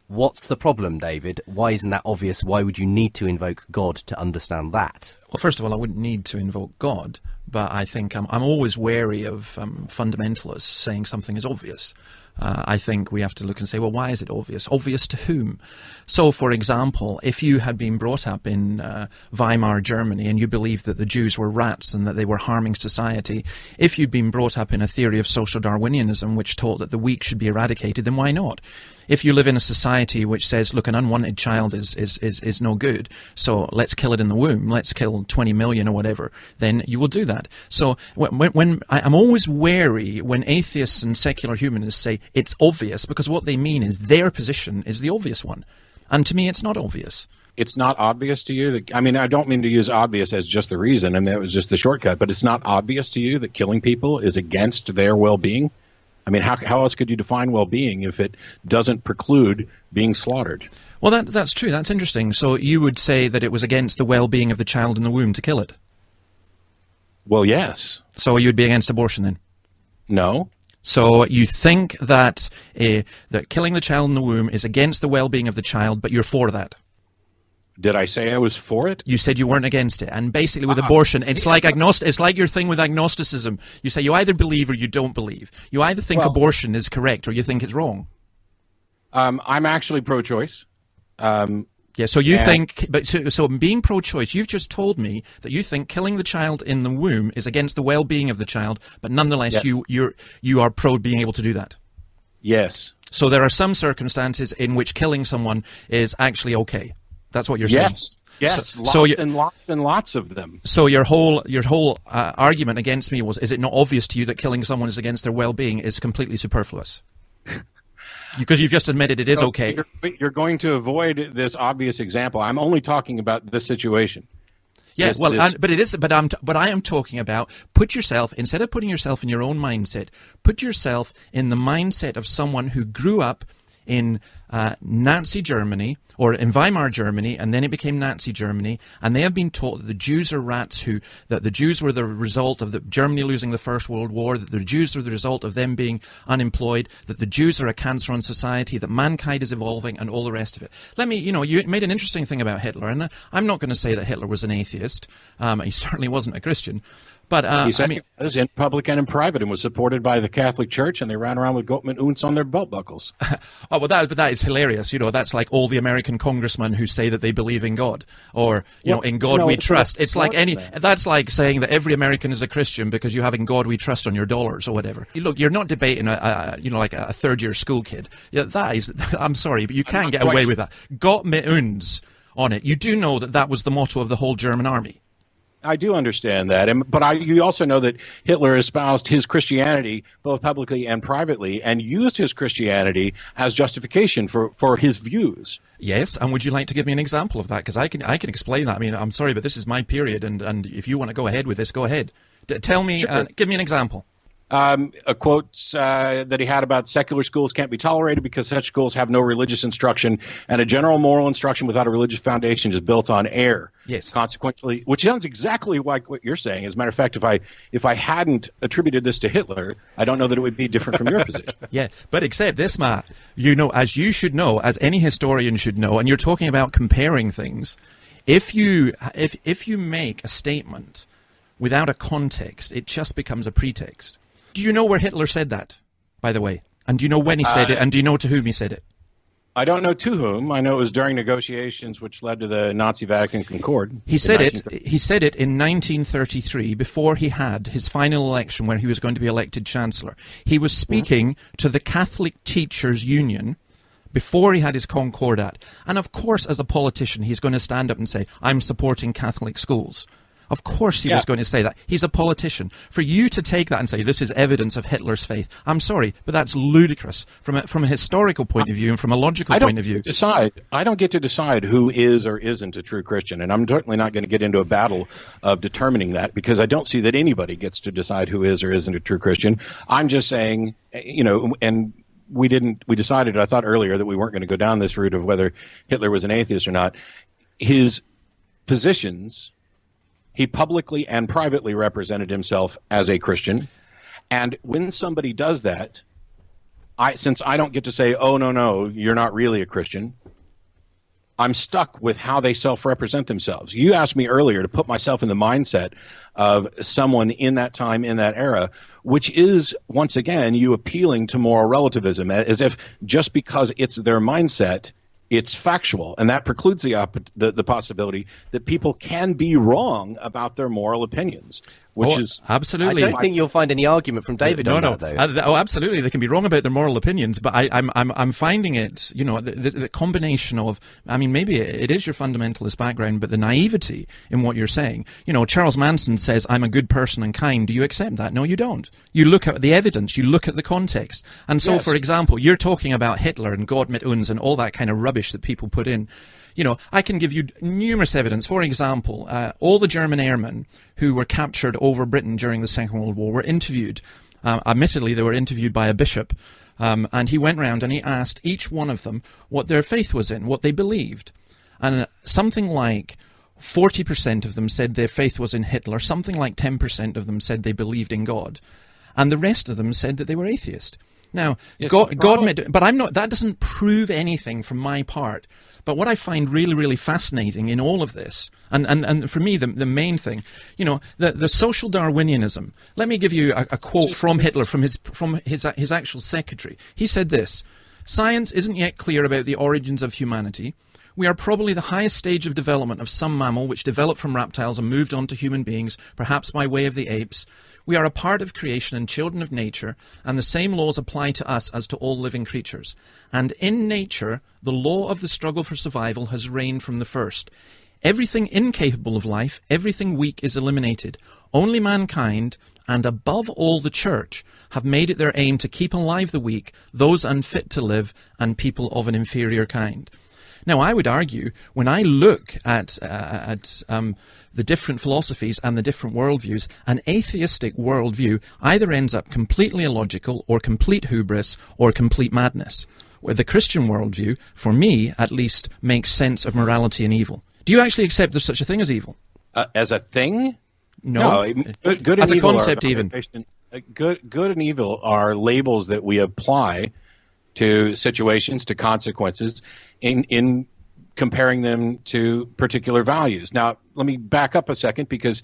What's the problem, David? Why isn't that obvious? Why would you need to invoke God to understand that? Well, first of all, I wouldn't need to invoke God, but I think I'm always wary of fundamentalists saying something is obvious. I think we have to look and say, well, why is it obvious? Obvious to whom? So, for example, if you had been brought up in Weimar Germany and you believed that the Jews were rats and that they were harming society, if you'd been brought up in a theory of social Darwinianism which taught that the weak should be eradicated, then why not? If you live in a society which says, look, an unwanted child is no good, so let's kill it in the womb, let's kill 20 million or whatever, then you will do that. So when I'm always wary when atheists and secular humanists say it's obvious, because what they mean is their position is the obvious one. And to me, it's not obvious. It's not obvious to you that, I mean, I don't mean to use obvious as just the reason, I mean, that was just the shortcut, but it's not obvious to you that killing people is against their well-being? I mean, how else could you define well-being if it doesn't preclude being slaughtered? Well, that's true. That's interesting. So you would say that it was against the well-being of the child in the womb to kill it? Well, yes. So you'd be against abortion then? No. So you think that that killing the child in the womb is against the well-being of the child, but you're for that? Did I say I was for it? You said you weren't against it. And basically with abortion, it's like it's like your thing with agnosticism. You say you either believe or you don't believe. You either think abortion is correct or you think it's wrong. I'm actually pro-choice. Yeah, so you think, but so being pro-choice, you've just told me that you think killing the child in the womb is against the well-being of the child, but nonetheless yes. you are pro being able to do that. Yes. So there are some circumstances in which killing someone is actually okay. That's what you're saying. Yes, lots of them. So your whole argument against me was: is it not obvious to you that killing someone is against their well-being is completely superfluous? Because you've just admitted it is okay. You're going to avoid this obvious example. I'm only talking about this situation. Yeah, but I am talking about put yourself, instead of putting yourself in your own mindset, put yourself in the mindset of someone who grew up in Nazi Germany, or in Weimar Germany, and then it became Nazi Germany, and they have been taught that the Jews are rats, that the Jews were the result of Germany losing the First World War, that the Jews are the result of them being unemployed, that the Jews are a cancer on society, that mankind is evolving, and all the rest of it. You made an interesting thing about Hitler, and I'm not going to say that Hitler was an atheist. He certainly wasn't a Christian. But he said he was in public and in private, and was supported by the Catholic Church, and they ran around with Gottman Unz on their belt buckles. That is hilarious. That's like all the American congressmen who say that they believe in God, or in God we trust. It's like that's like saying that every American is a Christian because you have in God we trust on your dollars or whatever. Look, you're not debating like a third-year school kid. Yeah, that is. I'm sorry, but you can't get away with that. Gottman Unz on it. You do know that was the motto of the whole German army. I do understand that, but you also know that Hitler espoused his Christianity both publicly and privately, and used his Christianity as justification for his views. Yes, and would you like to give me an example of that? Because I can explain that. I mean, I'm sorry, but this is my period, and if you want to go ahead with this, go ahead. Tell me, sure. Give me an example. A quote that he had about secular schools can't be tolerated because such schools have no religious instruction, and a general moral instruction without a religious foundation is built on air. Yes. Consequently, which sounds exactly like what you're saying. As a matter of fact, if I hadn't attributed this to Hitler, I don't know that it would be different from your position. Yeah, but except this, Matt, as you should know, as any historian should know, and you're talking about comparing things, if you make a statement without a context, it just becomes a pretext. Do you know where Hitler said that, by the way? And do you know when he said it? And do you know to whom he said it? I don't know to whom. I know it was during negotiations which led to the Nazi-Vatican Concord. He said it in 1933, before he had his final election where he was going to be elected Chancellor. He was speaking to the Catholic Teachers Union before he had his Concordat. And of course, as a politician, he's going to stand up and say, I'm supporting Catholic schools. Of course he was going to say that. He's a politician. For you to take that and say this is evidence of Hitler's faith, I'm sorry, but that's ludicrous from a historical point of view and from a logical point of view. I don't get to decide who is or isn't a true Christian, and I'm certainly not going to get into a battle of determining that, because I don't see that anybody gets to decide who is or isn't a true Christian. I'm just saying, and we decided, I thought earlier, that we weren't going to go down this route of whether Hitler was an atheist or not. His positions, he publicly and privately represented himself as a Christian, and when somebody does that, since I don't get to say, oh, no, you're not really a Christian, I'm stuck with how they self-represent themselves. You asked me earlier to put myself in the mindset of someone in that time, in that era, which is, once again, you appealing to moral relativism, as if just because it's their mindset, it's factual. And that precludes the possibility that people can be wrong about their moral opinions, which is... Absolutely. I don't think you'll find any argument from David on that, though. Absolutely. They can be wrong about their moral opinions, but I'm finding it, the combination of, maybe it is your fundamentalist background, but the naivety in what you're saying. Charles Manson says, I'm a good person and kind. Do you accept that? No, you don't. You look at the evidence. You look at the context. And so, for example, you're talking about Hitler and Gott mit uns and all that kind of rubbish that people put in. I can give you numerous evidence. For example, all the German airmen who were captured over Britain during the Second World War were interviewed. Admittedly, they were interviewed by a bishop, and he went round and he asked each one of them what their faith was in, what they believed. And something like 40% of them said their faith was in Hitler, something like 10% of them said they believed in God, and the rest of them said that they were atheist. Now, yes, but I'm not. That doesn't prove anything from my part. But what I find really, really fascinating in all of this, and for me, the main thing, the social Darwinianism. Let me give you a quote from Hitler, from his actual secretary. He said this: "Science isn't yet clear about the origins of humanity. We are probably the highest stage of development of some mammal which developed from reptiles and moved on to human beings, perhaps by way of the apes. We are a part of creation and children of nature, and the same laws apply to us as to all living creatures. And in nature, the law of the struggle for survival has reigned from the first. Everything incapable of life, everything weak is eliminated. Only mankind, and above all the church, have made it their aim to keep alive the weak, those unfit to live, and people of an inferior kind." Now, I would argue, when I look at the different philosophies and the different worldviews, an atheistic worldview either ends up completely illogical or complete hubris or complete madness, where the Christian worldview, for me at least, makes sense of morality and evil. Do you actually accept there's such a thing as evil? As a thing? No. Good as and a evil concept, even. Good and evil are labels that we apply to situations, to consequences, in comparing them to particular values. Now, let me back up a second, because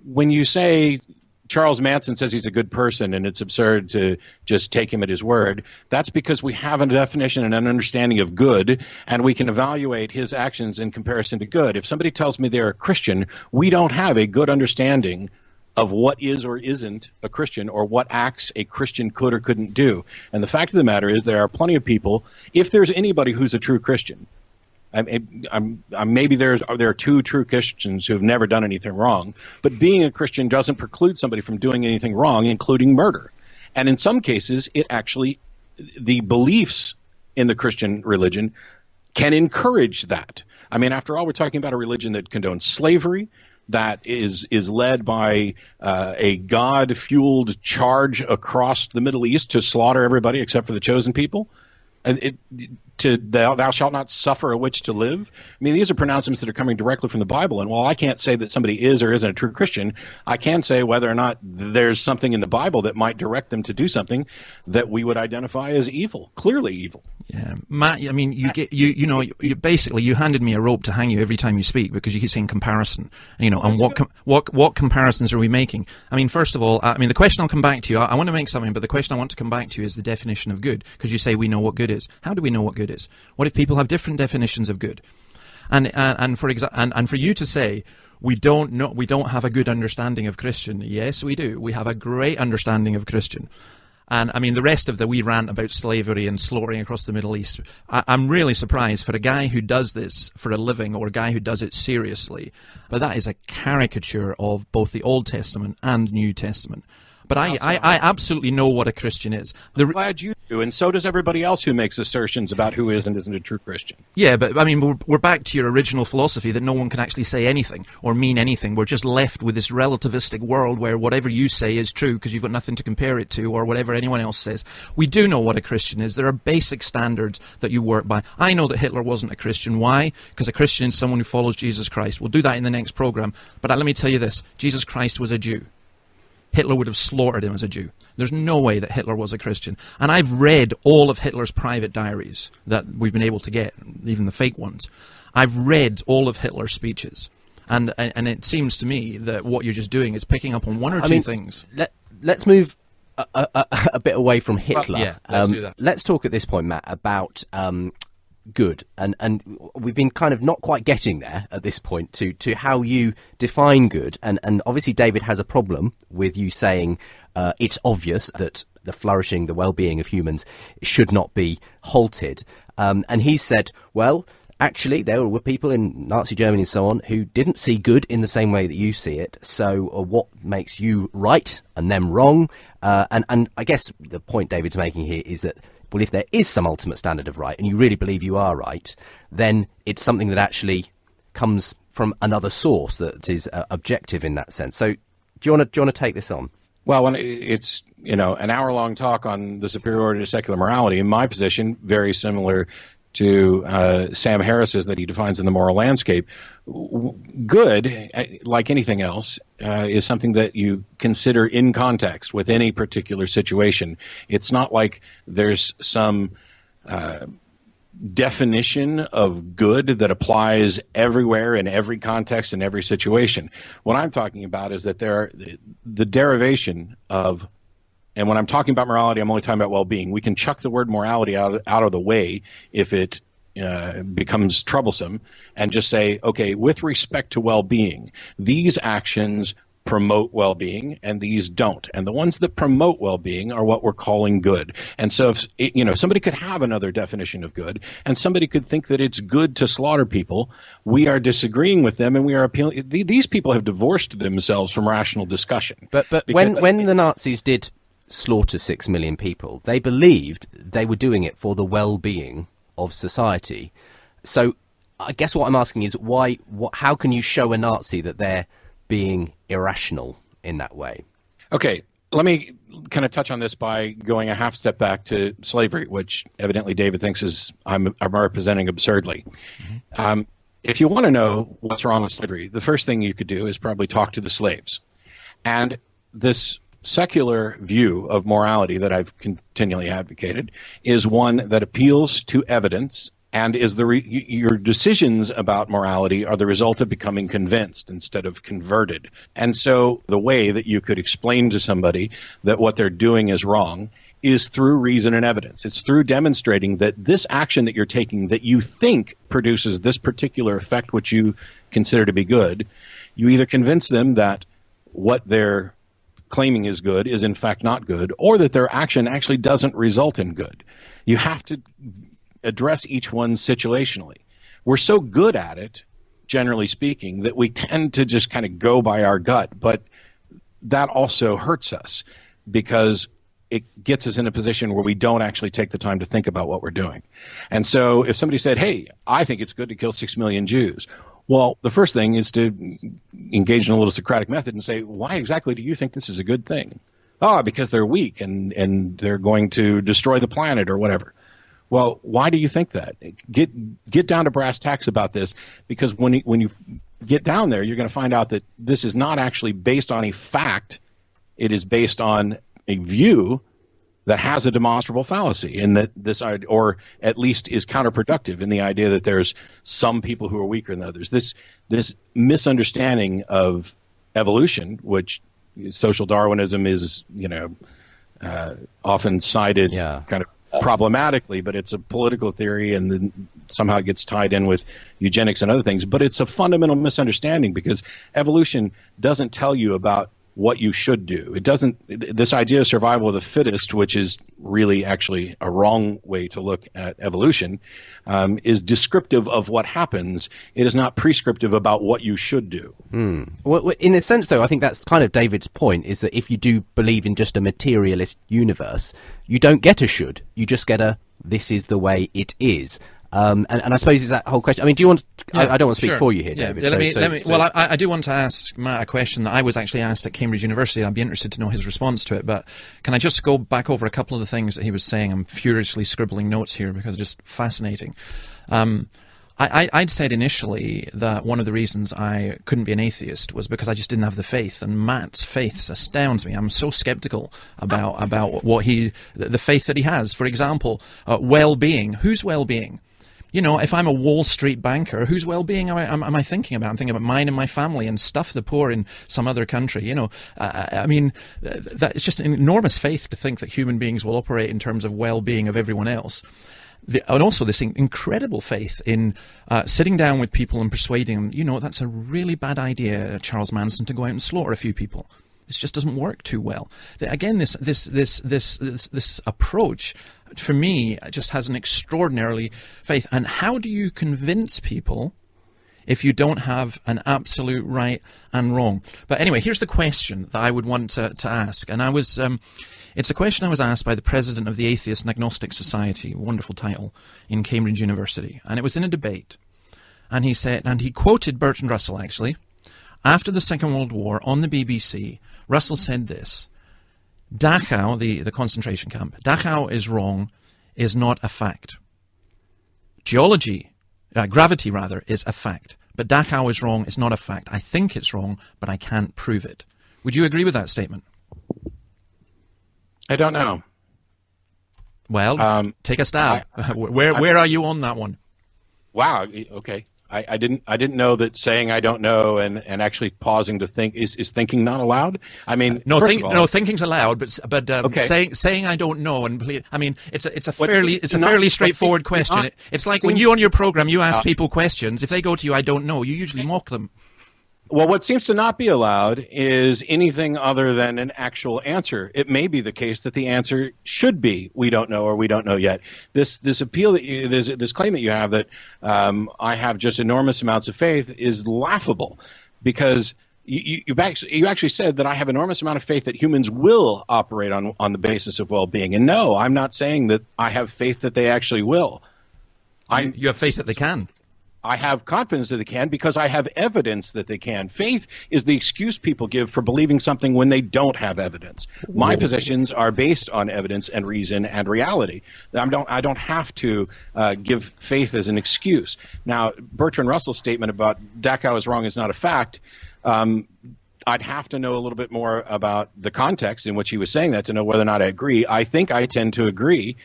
when you say Charles Manson says he's a good person and it's absurd to just take him at his word, that's because we have a definition and an understanding of good, and we can evaluate his actions in comparison to good. If somebody tells me they're a Christian, we don't have a good understanding of what is or isn't a Christian, or what acts a Christian could or couldn't do. And the fact of the matter is, there are plenty of people, if there's anybody who's a true Christian, maybe there are two true Christians who have never done anything wrong, but being a Christian doesn't preclude somebody from doing anything wrong, including murder. And in some cases, the beliefs in the Christian religion can encourage that. After all, we're talking about a religion that condones slavery, that is led by a God-fueled charge across the Middle East to slaughter everybody except for the chosen people. Thou shalt not suffer a witch to live. These are pronouncements that are coming directly from the Bible. And while I can't say that somebody is or isn't a true Christian, I can say whether or not there's something in the Bible that might direct them to do something that we would identify as evil, clearly evil. Yeah, Matt. You basically you handed me a rope to hang you every time you speak, because you keep saying comparison. And what comparisons are we making? First of all, the question I'll come back to you. I want to make something, but the question I want to come back to is the definition of good, because you say we know what good is. How do we know what good is? What if people have different definitions of good? And for you to say we don't have a good understanding of Christian. Yes, we do. We have a great understanding of Christian. And the rest of the wee rant about slavery and slaughtering across the Middle East, I'm really surprised for a guy who does this for a living, or a guy who does it seriously. But that is a caricature of both the Old Testament and New Testament. But I absolutely know what a Christian is. I'm glad you do, and so does everybody else who makes assertions about who is and isn't a true Christian. Yeah, but we're back to your original philosophy that no one can actually say anything or mean anything. We're just left with this relativistic world where whatever you say is true because you've got nothing to compare it to, or whatever anyone else says. We do know what a Christian is. There are basic standards that you work by. I know that Hitler wasn't a Christian. Why? Because a Christian is someone who follows Jesus Christ. We'll do that in the next program. But let me tell you this. Jesus Christ was a Jew. Hitler would have slaughtered him as a Jew. There's no way that Hitler was a Christian. And I've read all of Hitler's private diaries that we've been able to get, even the fake ones. I've read all of Hitler's speeches. And it seems to me that what you're just doing is picking up on one or two things. Let's move a bit away from Hitler. Yeah, let's do that. Let's talk at this point, Matt, about good. And we've been kind of not quite getting there at this point to how you define good. And obviously David has a problem with you saying it's obvious that the flourishing, the well-being of humans should not be halted. And he said, well, actually, there were people in Nazi Germany and so on who didn't see good in the same way that you see it. So what makes you right and them wrong? And I guess the point David's making here is that, well, if there is some ultimate standard of right and you really believe you are right, then it's something that actually comes from another source that is objective in that sense. So do you want to take this on? Well, when it's, an hour-long talk on the superiority of secular morality, in my position, very similar to Sam Harris's that he defines in The Moral Landscape. Good, like anything else, is something that you consider in context with any particular situation. It's not like there's some definition of good that applies everywhere in every context in every situation. What I'm talking about is that there are the derivation of, and when I'm talking about morality, I'm only talking about well-being. We can chuck the word morality out of the way if it becomes troublesome and just say, okay, with respect to well-being, these actions promote well-being and these don't. And the ones that promote well-being are what we're calling good. And so if somebody could have another definition of good and somebody could think that it's good to slaughter people, we are disagreeing with them and we are appealing. These people have divorced themselves from rational discussion. But when the Nazis did slaughter 6 million people, they believed they were doing it for the well-being of society. So I guess what I'm asking is how can you show a Nazi that they're being irrational in that way? Okay, let me kind of touch on this by going a half step back to slavery, which evidently David thinks I'm representing absurdly. Mm-hmm. If you want to know what's wrong with slavery, the first thing you could do is probably talk to the slaves. And this secular view of morality that I've continually advocated is one that appeals to evidence and is your decisions about morality are the result of becoming convinced instead of converted. And so the way that you could explain to somebody that what they're doing is wrong is through reason and evidence. It's through demonstrating that this action that you're taking that you think produces this particular effect which you consider to be good, you either convince them that what they're claiming is good is in fact not good, or that their action actually doesn't result in good. You have to address each one situationally. We're so good at it, generally speaking, that we tend to just kind of go by our gut, but that also hurts us because it gets us in a position where we don't actually take the time to think about what we're doing. And so if somebody said, hey, I think it's good to kill 6 million Jews, well, the first thing is to engage in a little Socratic method and say, why exactly do you think this is a good thing? Because they're weak and they're going to destroy the planet or whatever. Well, why do you think that? Get down to brass tacks about this, because when you get down there, you're going to find out that this is not actually based on a fact. It is based on a view that has a demonstrable fallacy, and that this, or at least is counterproductive in the idea that there's some people who are weaker than others. This misunderstanding of evolution, which social Darwinism is, often cited kind of problematically, but it's a political theory, and then somehow it gets tied in with eugenics and other things. But it's a fundamental misunderstanding, because evolution doesn't tell you about what you should do. It doesn't. This idea of survival of the fittest, which is really actually a wrong way to look at evolution, is descriptive of what happens. It is not prescriptive about what you should do. Well, in a sense, though, I think that's kind of David's point, is that if you do believe in just a materialist universe, you don't get a should. You just get a this is the way it is. And I suppose it's that whole question. I mean, do you want? I don't want to speak for you here, David. Yeah, I do want to ask Matt a question that I was actually asked at Cambridge University. I'd be interested to know his response to it. But can I just go back over a couple of the things that he was saying? I'm furiously scribbling notes here because it's just fascinating. I'd said initially that one of the reasons I couldn't be an atheist was because I just didn't have the faith, and Matt's faith astounds me. I'm so skeptical about what the faith that he has. For example, well-being. Whose well-being? You know, if I'm a Wall Street banker, whose well-being am I thinking about? I'm thinking about mine and my family and stuff the poor in some other country. You know, I mean, it's just an enormous faith to think that human beings will operate in terms of well-being of everyone else. And also this incredible faith in sitting down with people and persuading them, you know, that's a really bad idea, Charles Manson, to go out and slaughter a few people. This just doesn't work too well. Again, this approach, for me, just has an extraordinarily faith. And how do you convince people if you don't have an absolute right and wrong? But anyway, here's the question that I would want to ask. And it's a question I was asked by the president of the Atheist and Agnostic Society, wonderful title, in Cambridge University. And it was in a debate. And he said, and he quoted Bertrand Russell, actually. After the Second World War, on the BBC, Russell said this: Dachau, the concentration camp, Dachau is wrong, is not a fact. Gravity rather, is a fact. But Dachau is wrong, is not a fact. I think it's wrong, but I can't prove it. Would you agree with that statement? I don't know. Well, take a stab. Where are you on that one? Wow. Okay. I didn't know that saying I don't know and actually pausing to think is thinking not allowed. I mean, no, thinking's allowed, but okay. saying I don't know I mean, it's a fairly straightforward question. It's like when you on your program you ask people questions. If they go to you, I don't know, you usually mock them. Well, what seems to not be allowed is anything other than an actual answer. It may be the case that the answer should be we don't know or we don't know yet. This appeal that this claim that you have that I have just enormous amounts of faith is laughable, because you actually said that I have enormous amount of faith that humans will operate on the basis of well-being. And no, I'm not saying that I have faith that they actually will. You have faith that they can. I have confidence that they can because I have evidence that they can. Faith is the excuse people give for believing something when they don't have evidence. My positions are based on evidence and reason and reality. I don't have to give faith as an excuse. Now, Bertrand Russell's statement about Dachau is wrong is not a fact. I'd have to know a little bit more about the context in which he was saying that to know whether or not I agree. I think I tend to agree.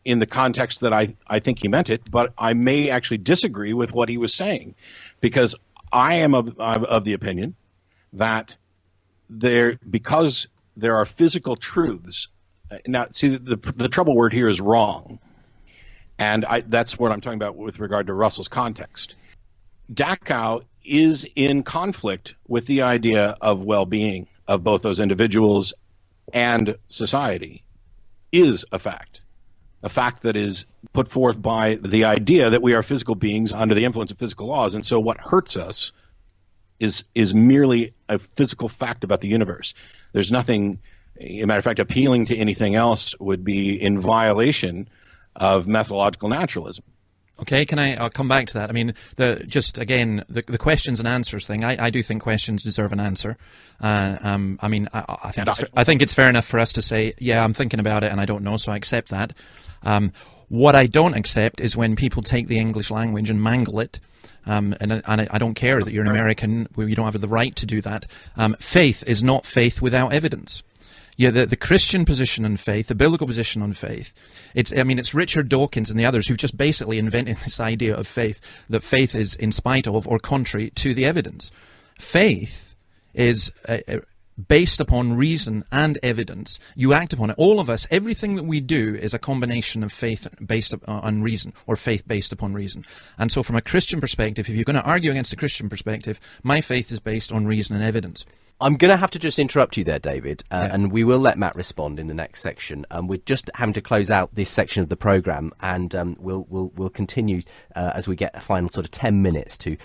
In the context that I think he meant it, but I may actually disagree with what he was saying, because I am of the opinion that because there are physical truths. Now, see, the trouble word here is wrong, and that's what I'm talking about with regard to Russell's context. Dachau is in conflict with the idea of well-being of both those individuals and society. Is a fact that is put forth by the idea that we are physical beings under the influence of physical laws, and so what hurts us is merely a physical fact about the universe. There's nothing, as a matter of fact, appealing to anything else would be in violation of methodological naturalism. Okay, I'll come back to that. I mean, the questions and answers thing, I do think questions deserve an answer. I mean, I think it's fair enough for us to say, yeah, I'm thinking about it and I don't know, so I accept that. What I don't accept is when people take the English language and mangle it. And I don't care that you're an American, you don't have the right to do that. Faith is not faith without evidence. Yeah, the Christian position on faith, the biblical position on faith, it's Richard Dawkins and the others who've just basically invented this idea of faith, that faith is in spite of or contrary to the evidence. Faith is based upon reason and evidence. You act upon it. All of us, everything that we do is a combination of faith based on reason, or faith based upon reason. And so from a Christian perspective, if you're going to argue against a Christian perspective, my faith is based on reason and evidence. I'm going to have to just interrupt you there, David, and we will let Matt respond in the next section. We're just having to close out this section of the programme, and we'll continue as we get a final sort of 10 minutes to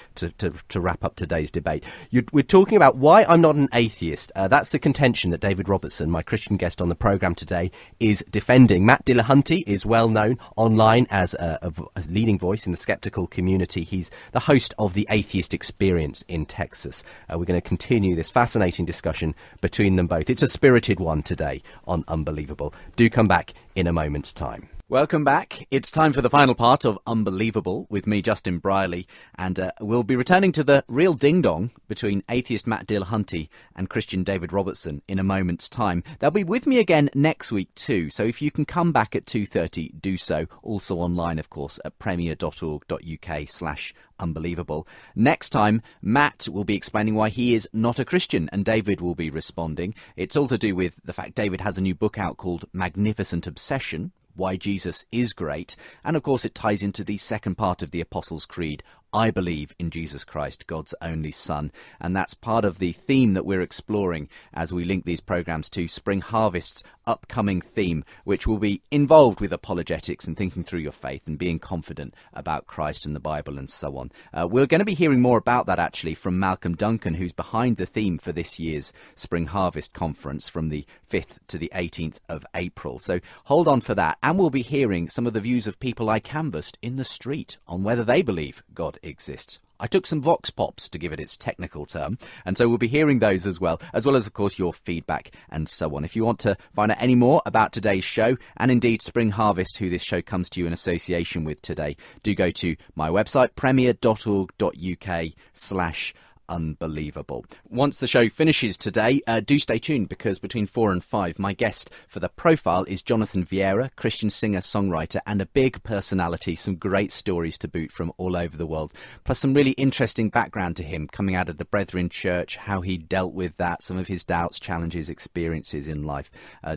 wrap up today's debate. We're talking about why I'm not an atheist. That's the contention that David Robertson, my Christian guest on the programme today, is defending. Matt Dillahunty is well known online as a leading voice in the sceptical community. He's the host of the Atheist Experience in Texas. We're going to continue this fascinating discussion between them both. It's a spirited one today on Unbelievable. Do come back in a moment's time. Welcome back. It's time for the final part of Unbelievable with me, Justin Brierley, and we'll be returning to the real ding-dong between atheist Matt Dillahunty and Christian David Robertson in a moment's time. They'll be with me again next week too, so if you can come back at 2:30, do so. Also online, of course, at premier.org.uk/unbelievable. Next time, Matt will be explaining why he is not a Christian, and David will be responding. It's all to do with the fact David has a new book out called Magnificent Obsession, Why Jesus is Great, and of course it ties into the second part of the Apostles' Creed, I believe in Jesus Christ, God's only Son, and that's part of the theme that we're exploring as we link these programmes to Spring Harvest's upcoming theme, which will be involved with apologetics and thinking through your faith and being confident about Christ and the Bible and so on. We're going to be hearing more about that actually from Malcolm Duncan, who's behind the theme for this year's Spring Harvest Conference from the 5th to the 18th of April. So hold on for that, and we'll be hearing some of the views of people I canvassed in the street on whether they believe God exists. I took some vox pops to give it its technical term, and so we'll be hearing those as well as, of course, your feedback and so on. If you want to find out any more about today's show, and indeed Spring Harvest, who this show comes to you in association with today, do go to my website, premier.org.uk/unbelievable. Once the show finishes today, do stay tuned, because between 4 and 5, my guest for the profile is Jonathan Vieira, Christian singer-songwriter and a big personality, some great stories to boot from all over the world, plus some really interesting background to him coming out of the Brethren Church, how he dealt with that, some of his doubts, challenges, experiences in life.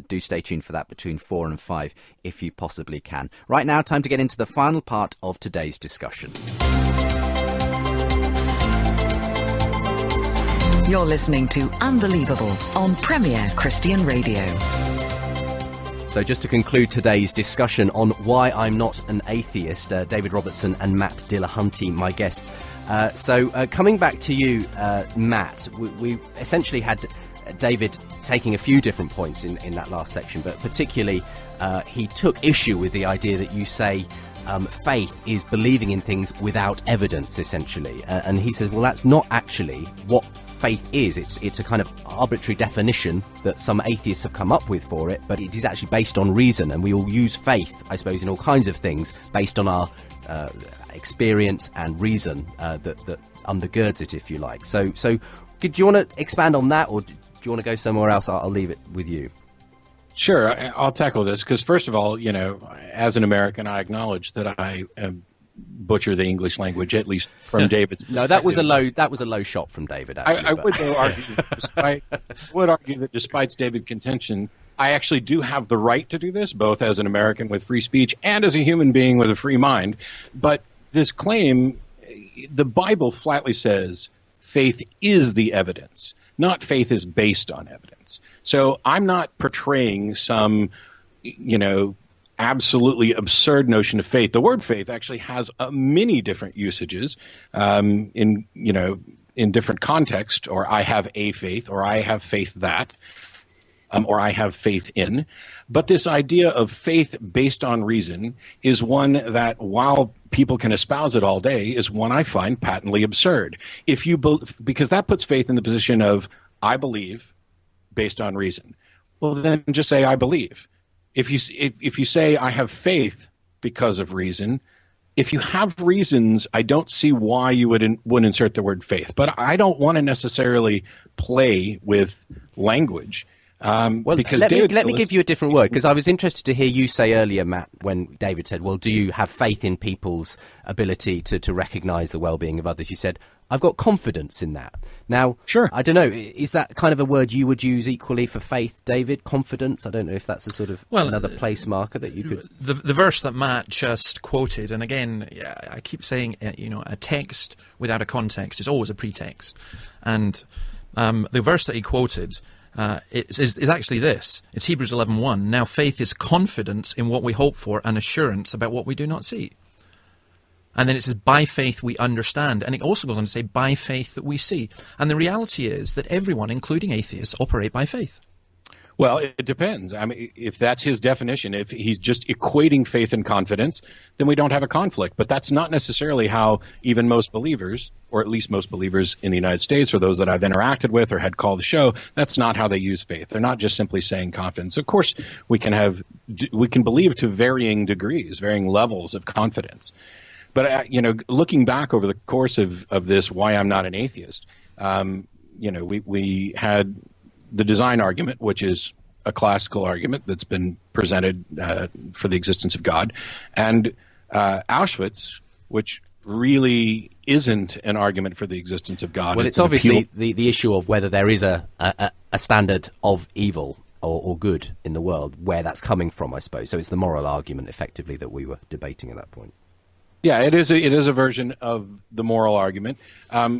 Do stay tuned for that between 4 and 5 if you possibly can. Right now, time to get into the final part of today's discussion. You're listening to Unbelievable on Premier Christian Radio. So just to conclude today's discussion on why I'm not an atheist, David Robertson and Matt Dillahunty, my guests. Coming back to you, Matt, we essentially had David taking a few different points in that last section, but particularly he took issue with the idea that you say faith is believing in things without evidence, essentially. And he says, well, that's not actually what faith is. It's a kind of arbitrary definition that some atheists have come up with for it, but it is actually based on reason, and we all use faith, I suppose, in all kinds of things based on our experience and reason that undergirds it, if you like. So do you want to expand on that, or do you want to go somewhere else? I'll leave it with you. Sure, I'll tackle this, because first of all, as an American, I acknowledge that I butcher the English language, at least from David's. No, that was a low shot from David. Actually, I would argue that despite David's contention, I actually do have the right to do this, both as an American with free speech and as a human being with a free mind. But this claim, the Bible flatly says faith is the evidence, not faith is based on evidence. So I'm not portraying some, absolutely absurd notion of faith. The word faith actually has many different usages in different contexts, or I have a faith, or I have faith that, or I have faith in. But this idea of faith based on reason is one that, while people can espouse it all day, is one I find patently absurd. Because that puts faith in the position of I believe based on reason. Well, then just say I believe. If you say I have faith because of reason, if you have reasons, I don't see why you would insert the word faith. But I don't want to necessarily play with language. Because let me give you a different word, because I was interested to hear you say earlier, Matt, when David said, well, do you have faith in people's ability to recognise the well-being of others? You said, I've got confidence in that. Now, sure. I don't know, is that kind of a word you would use equally for faith, David? Confidence? I don't know if that's a sort of another place marker that you could... The verse that Matt just quoted, and again, I keep saying, a text without a context is always a pretext. And the verse that he quoted is actually this. It's Hebrews 11:1. Now faith is confidence in what we hope for and assurance about what we do not see. And then it says, by faith we understand. And it also goes on to say, by faith that we see. And the reality is that everyone, including atheists, operate by faith. Well, it depends. I mean, if that's his definition, if he's just equating faith and confidence, then we don't have a conflict. But that's not necessarily how even most believers, or at least most believers in the United States, or those that I've interacted with or had called the show, that's not how they use faith. They're not just simply saying confidence. Of course, we can believe to varying degrees, varying levels of confidence. But, looking back over the course of this, why I'm not an atheist, we had the design argument, which is a classical argument that's been presented for the existence of God, and Auschwitz, which really isn't an argument for the existence of God. Well, it's obviously the issue of whether there is a standard of evil or good in the world, where that's coming from, I suppose. So it's the moral argument, effectively, that we were debating at that point. Yeah, it is a version of the moral argument,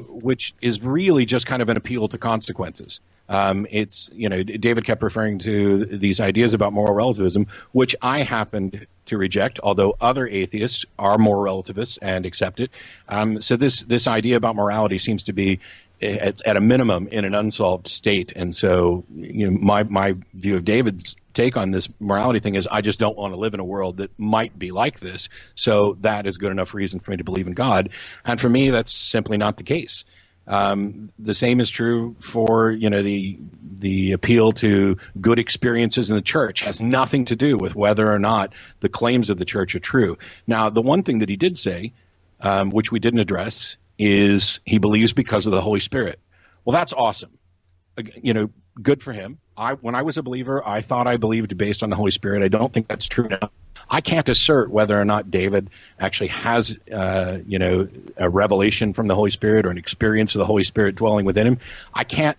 which is really just kind of an appeal to consequences. David kept referring to these ideas about moral relativism, which I happened to reject, although other atheists are moral relativists and accept it. So this idea about morality seems to be at a minimum in an unsolved state. And so, my view of David's take on this morality thing is I just don't want to live in a world that might be like this. So that is good enough reason for me to believe in God. And for me, that's simply not the case. The same is true for, the appeal to good experiences in the church has nothing to do with whether or not the claims of the church are true. Now, the one thing that he did say, which we didn't address, is he believes because of the Holy Spirit. Well, that's awesome. Good for him. When I was a believer, I thought I believed based on the Holy Spirit. I don't think that's true now. I can't assert whether or not David actually has, a revelation from the Holy Spirit or an experience of the Holy Spirit dwelling within him. I can't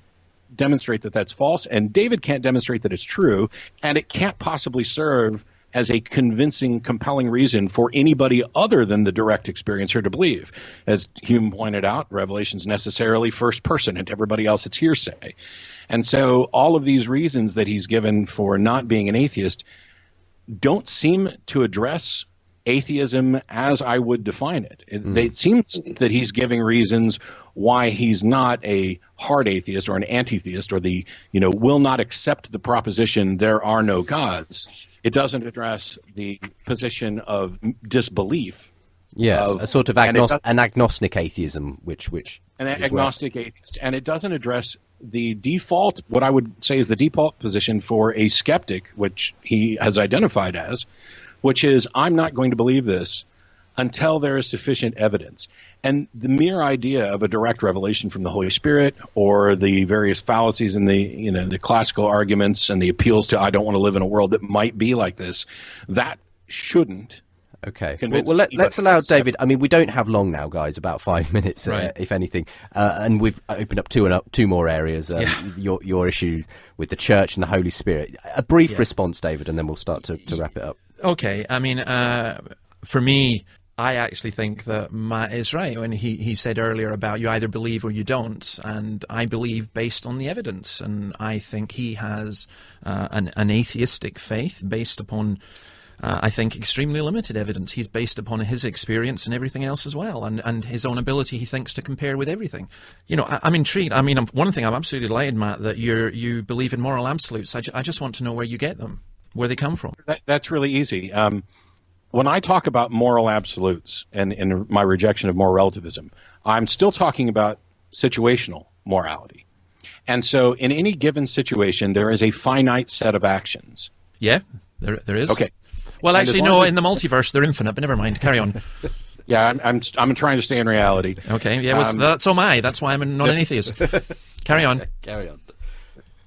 demonstrate that that's false, and David can't demonstrate that it's true, and it can't possibly serve as a convincing, compelling reason for anybody other than the direct experiencer to believe. As Hume pointed out, Revelation's necessarily first person, and to everybody else it's hearsay. And so all of these reasons that he's given for not being an atheist don't seem to address atheism as I would define it. It seems that he's giving reasons why he's not a hard atheist or an anti-theist or will not accept the proposition there are no gods. It doesn't address the position of disbelief. Yes, a sort of an agnostic atheism, which an agnostic atheist, and it doesn't address the default, what I would say is the default position for a skeptic, which he has identified as, which is I'm not going to believe this until there is sufficient evidence. And the mere idea of a direct revelation from the Holy Spirit, or the various fallacies in the classical arguments and the appeals to I don't want to live in a world that might be like this, that shouldn't. Okay. Well, let's allow David. I mean, we don't have long now, guys. About 5 minutes, right. If anything. And we've opened up two more areas. Your issues with the Church and the Holy Spirit. A brief response, David, and then we'll start to wrap it up. Okay. I mean, for me, I actually think that Matt is right when he said earlier about you either believe or you don't, and I believe based on the evidence, and I think he has an atheistic faith based upon I think extremely limited evidence. He's based upon his experience and everything else as well, and his own ability, he thinks, to compare with everything. I'm intrigued. I mean, one thing I'm absolutely delighted, Matt, that you believe in moral absolutes. I just want to know where you get them, where they come from. That's really easy. When I talk about moral absolutes and my rejection of moral relativism, I'm still talking about situational morality. And so in any given situation, there is a finite set of actions. Yeah, there is. Okay. Well, actually, no, in the multiverse, they're infinite, but never mind. Carry on. Yeah, I'm trying to stay in reality. Okay, yeah, well, so am I. That's why I'm not an atheist. Carry on. Carry on.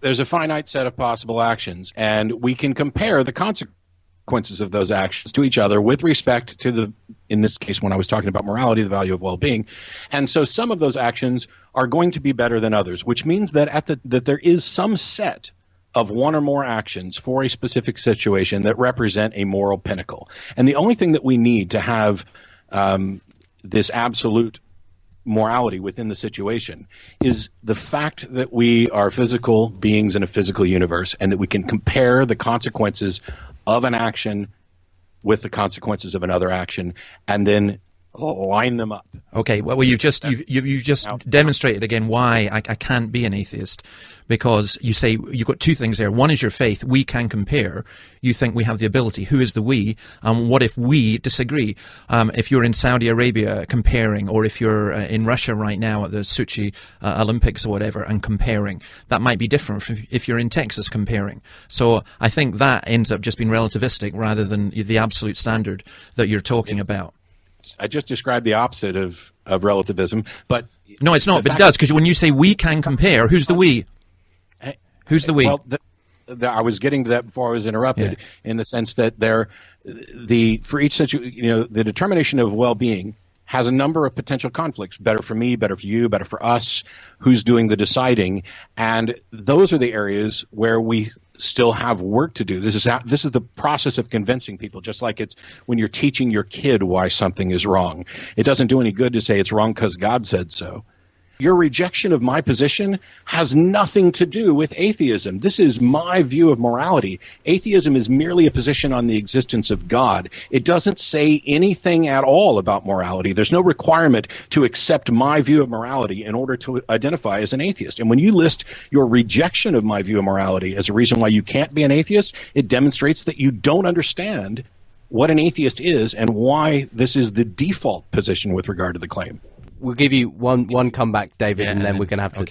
There's a finite set of possible actions, and we can compare the consequences of those actions to each other with respect to in this case, when I was talking about morality, the value of well-being. And so some of those actions are going to be better than others, which means that that there is some set of one or more actions for a specific situation that represent a moral pinnacle. And the only thing that we need to have this absolute morality within the situation is the fact that we are physical beings in a physical universe, and that we can compare the consequences of an action with the consequences of another action, and then line them up. Okay, well, you've just demonstrated again why I can't be an atheist, because you say you've got two things there. One is your faith. We can compare. You think we have the ability. Who is the we? What if we disagree? If you're in Saudi Arabia comparing, or if you're in Russia right now at the Sochi Olympics or whatever and comparing, that might be different from if you're in Texas comparing. So I think that ends up just being relativistic rather than the absolute standard that you're talking about. I just described the opposite of relativism, but... No, it's not, but it does, because when you say we can compare, who's the we? Who's the we? Well, I was getting to that before I was interrupted, in the sense that for each the determination of well-being has a number of potential conflicts. Better for me, better for you, better for us. Who's doing the deciding? And those are the areas where we still have work to do. This is the process of convincing people, just like it's when you're teaching your kid why something is wrong. It doesn't do any good to say it's wrong because God said so. Your rejection of my position has nothing to do with atheism. This is my view of morality. Atheism is merely a position on the existence of God. It doesn't say anything at all about morality. There's no requirement to accept my view of morality in order to identify as an atheist. And when you list your rejection of my view of morality as a reason why you can't be an atheist, it demonstrates that you don't understand what an atheist is and why this is the default position with regard to the claim. We'll give you one comeback, David, and then we're going to have to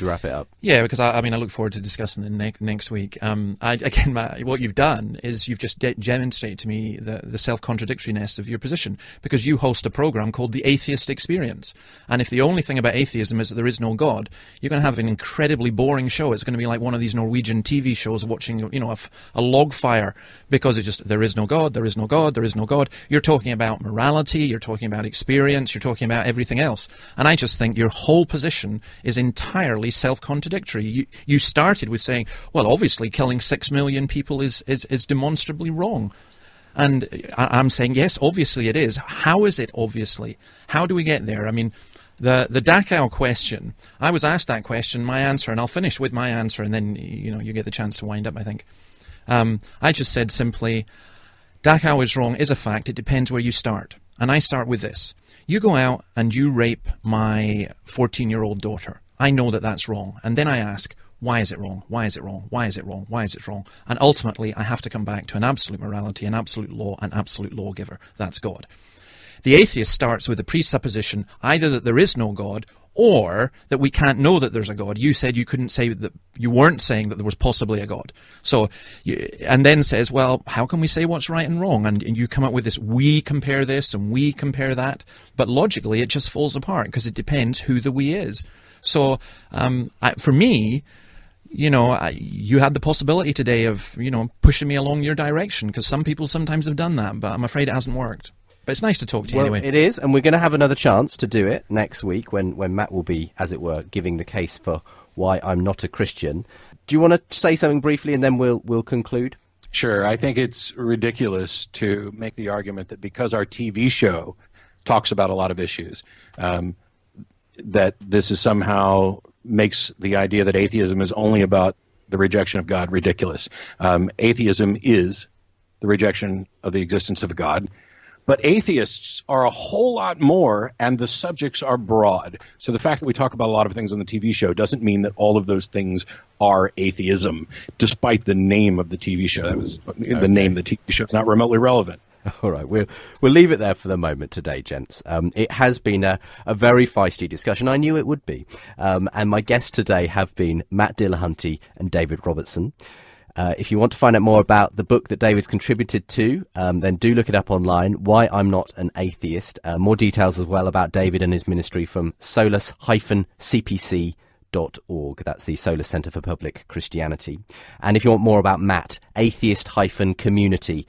wrap it up. Yeah, because I look forward to discussing it next week. Matt, what you've done is you've just demonstrated to me the self-contradictoriness of your position, because you host a program called the Atheist Experience. And if the only thing about atheism is that there is no God, you're going to have an incredibly boring show. It's going to be like one of these Norwegian TV shows watching, a log fire, because it's just, there is no God, there is no God, there is no God. You're talking about morality, you're talking about experience, you're talking about everything else. And I just think your whole position is entirely self-contradictory. You started with saying, well, obviously killing 6 million people is demonstrably wrong. And I'm saying, yes, obviously it is. How is it obviously? How do we get there? I mean, the Dachau question, I was asked that question, my answer, and I'll finish with my answer, and then, you get the chance to wind up, I think. I just said simply, Dachau is wrong is a fact. It depends where you start. And I start with this. You go out and you rape my 14-year-old daughter. I know that that's wrong. And then I ask, why is it wrong? Why is it wrong? Why is it wrong? Why is it wrong? And ultimately, I have to come back to an absolute morality, an absolute law, an absolute lawgiver. That's God. The atheist starts with the presupposition either that there is no God or that we can't know that there's a God. You said you couldn't say that, you weren't saying that there was possibly a God. So, and then says, well, how can we say what's right and wrong? And you come up with this, we compare this and we compare that. But logically, it just falls apart because it depends who the we is. So, for me, you had the possibility today of, pushing me along your direction, because some people sometimes have done that, but I'm afraid it hasn't worked. But it's nice to talk to you anyway. It is, and we're going to have another chance to do it next week when Matt will be, as it were, giving the case for why I'm not a Christian. Do you want to say something briefly and then we'll conclude? Sure. I think it's ridiculous to make the argument that because our TV show talks about a lot of issues, that this is somehow makes the idea that atheism is only about the rejection of God ridiculous. Atheism is the rejection of the existence of God. But atheists are a whole lot more, and the subjects are broad. So the fact that we talk about a lot of things on the TV show doesn't mean that all of those things are atheism, despite the name of the TV show. That was the name of the TV show. It's not remotely relevant. All right, we'll leave it there for the moment today, gents. It has been a very feisty discussion. I knew it would be. And my guests today have been Matt Dillahunty and David Robertson. If you want to find out more about the book that David's contributed to, then do look it up online, Why I'm Not an Atheist. More details as well about David and his ministry from solus-cpc.org. That's the Solus Centre for Public Christianity. And if you want more about Matt, atheist-community.org,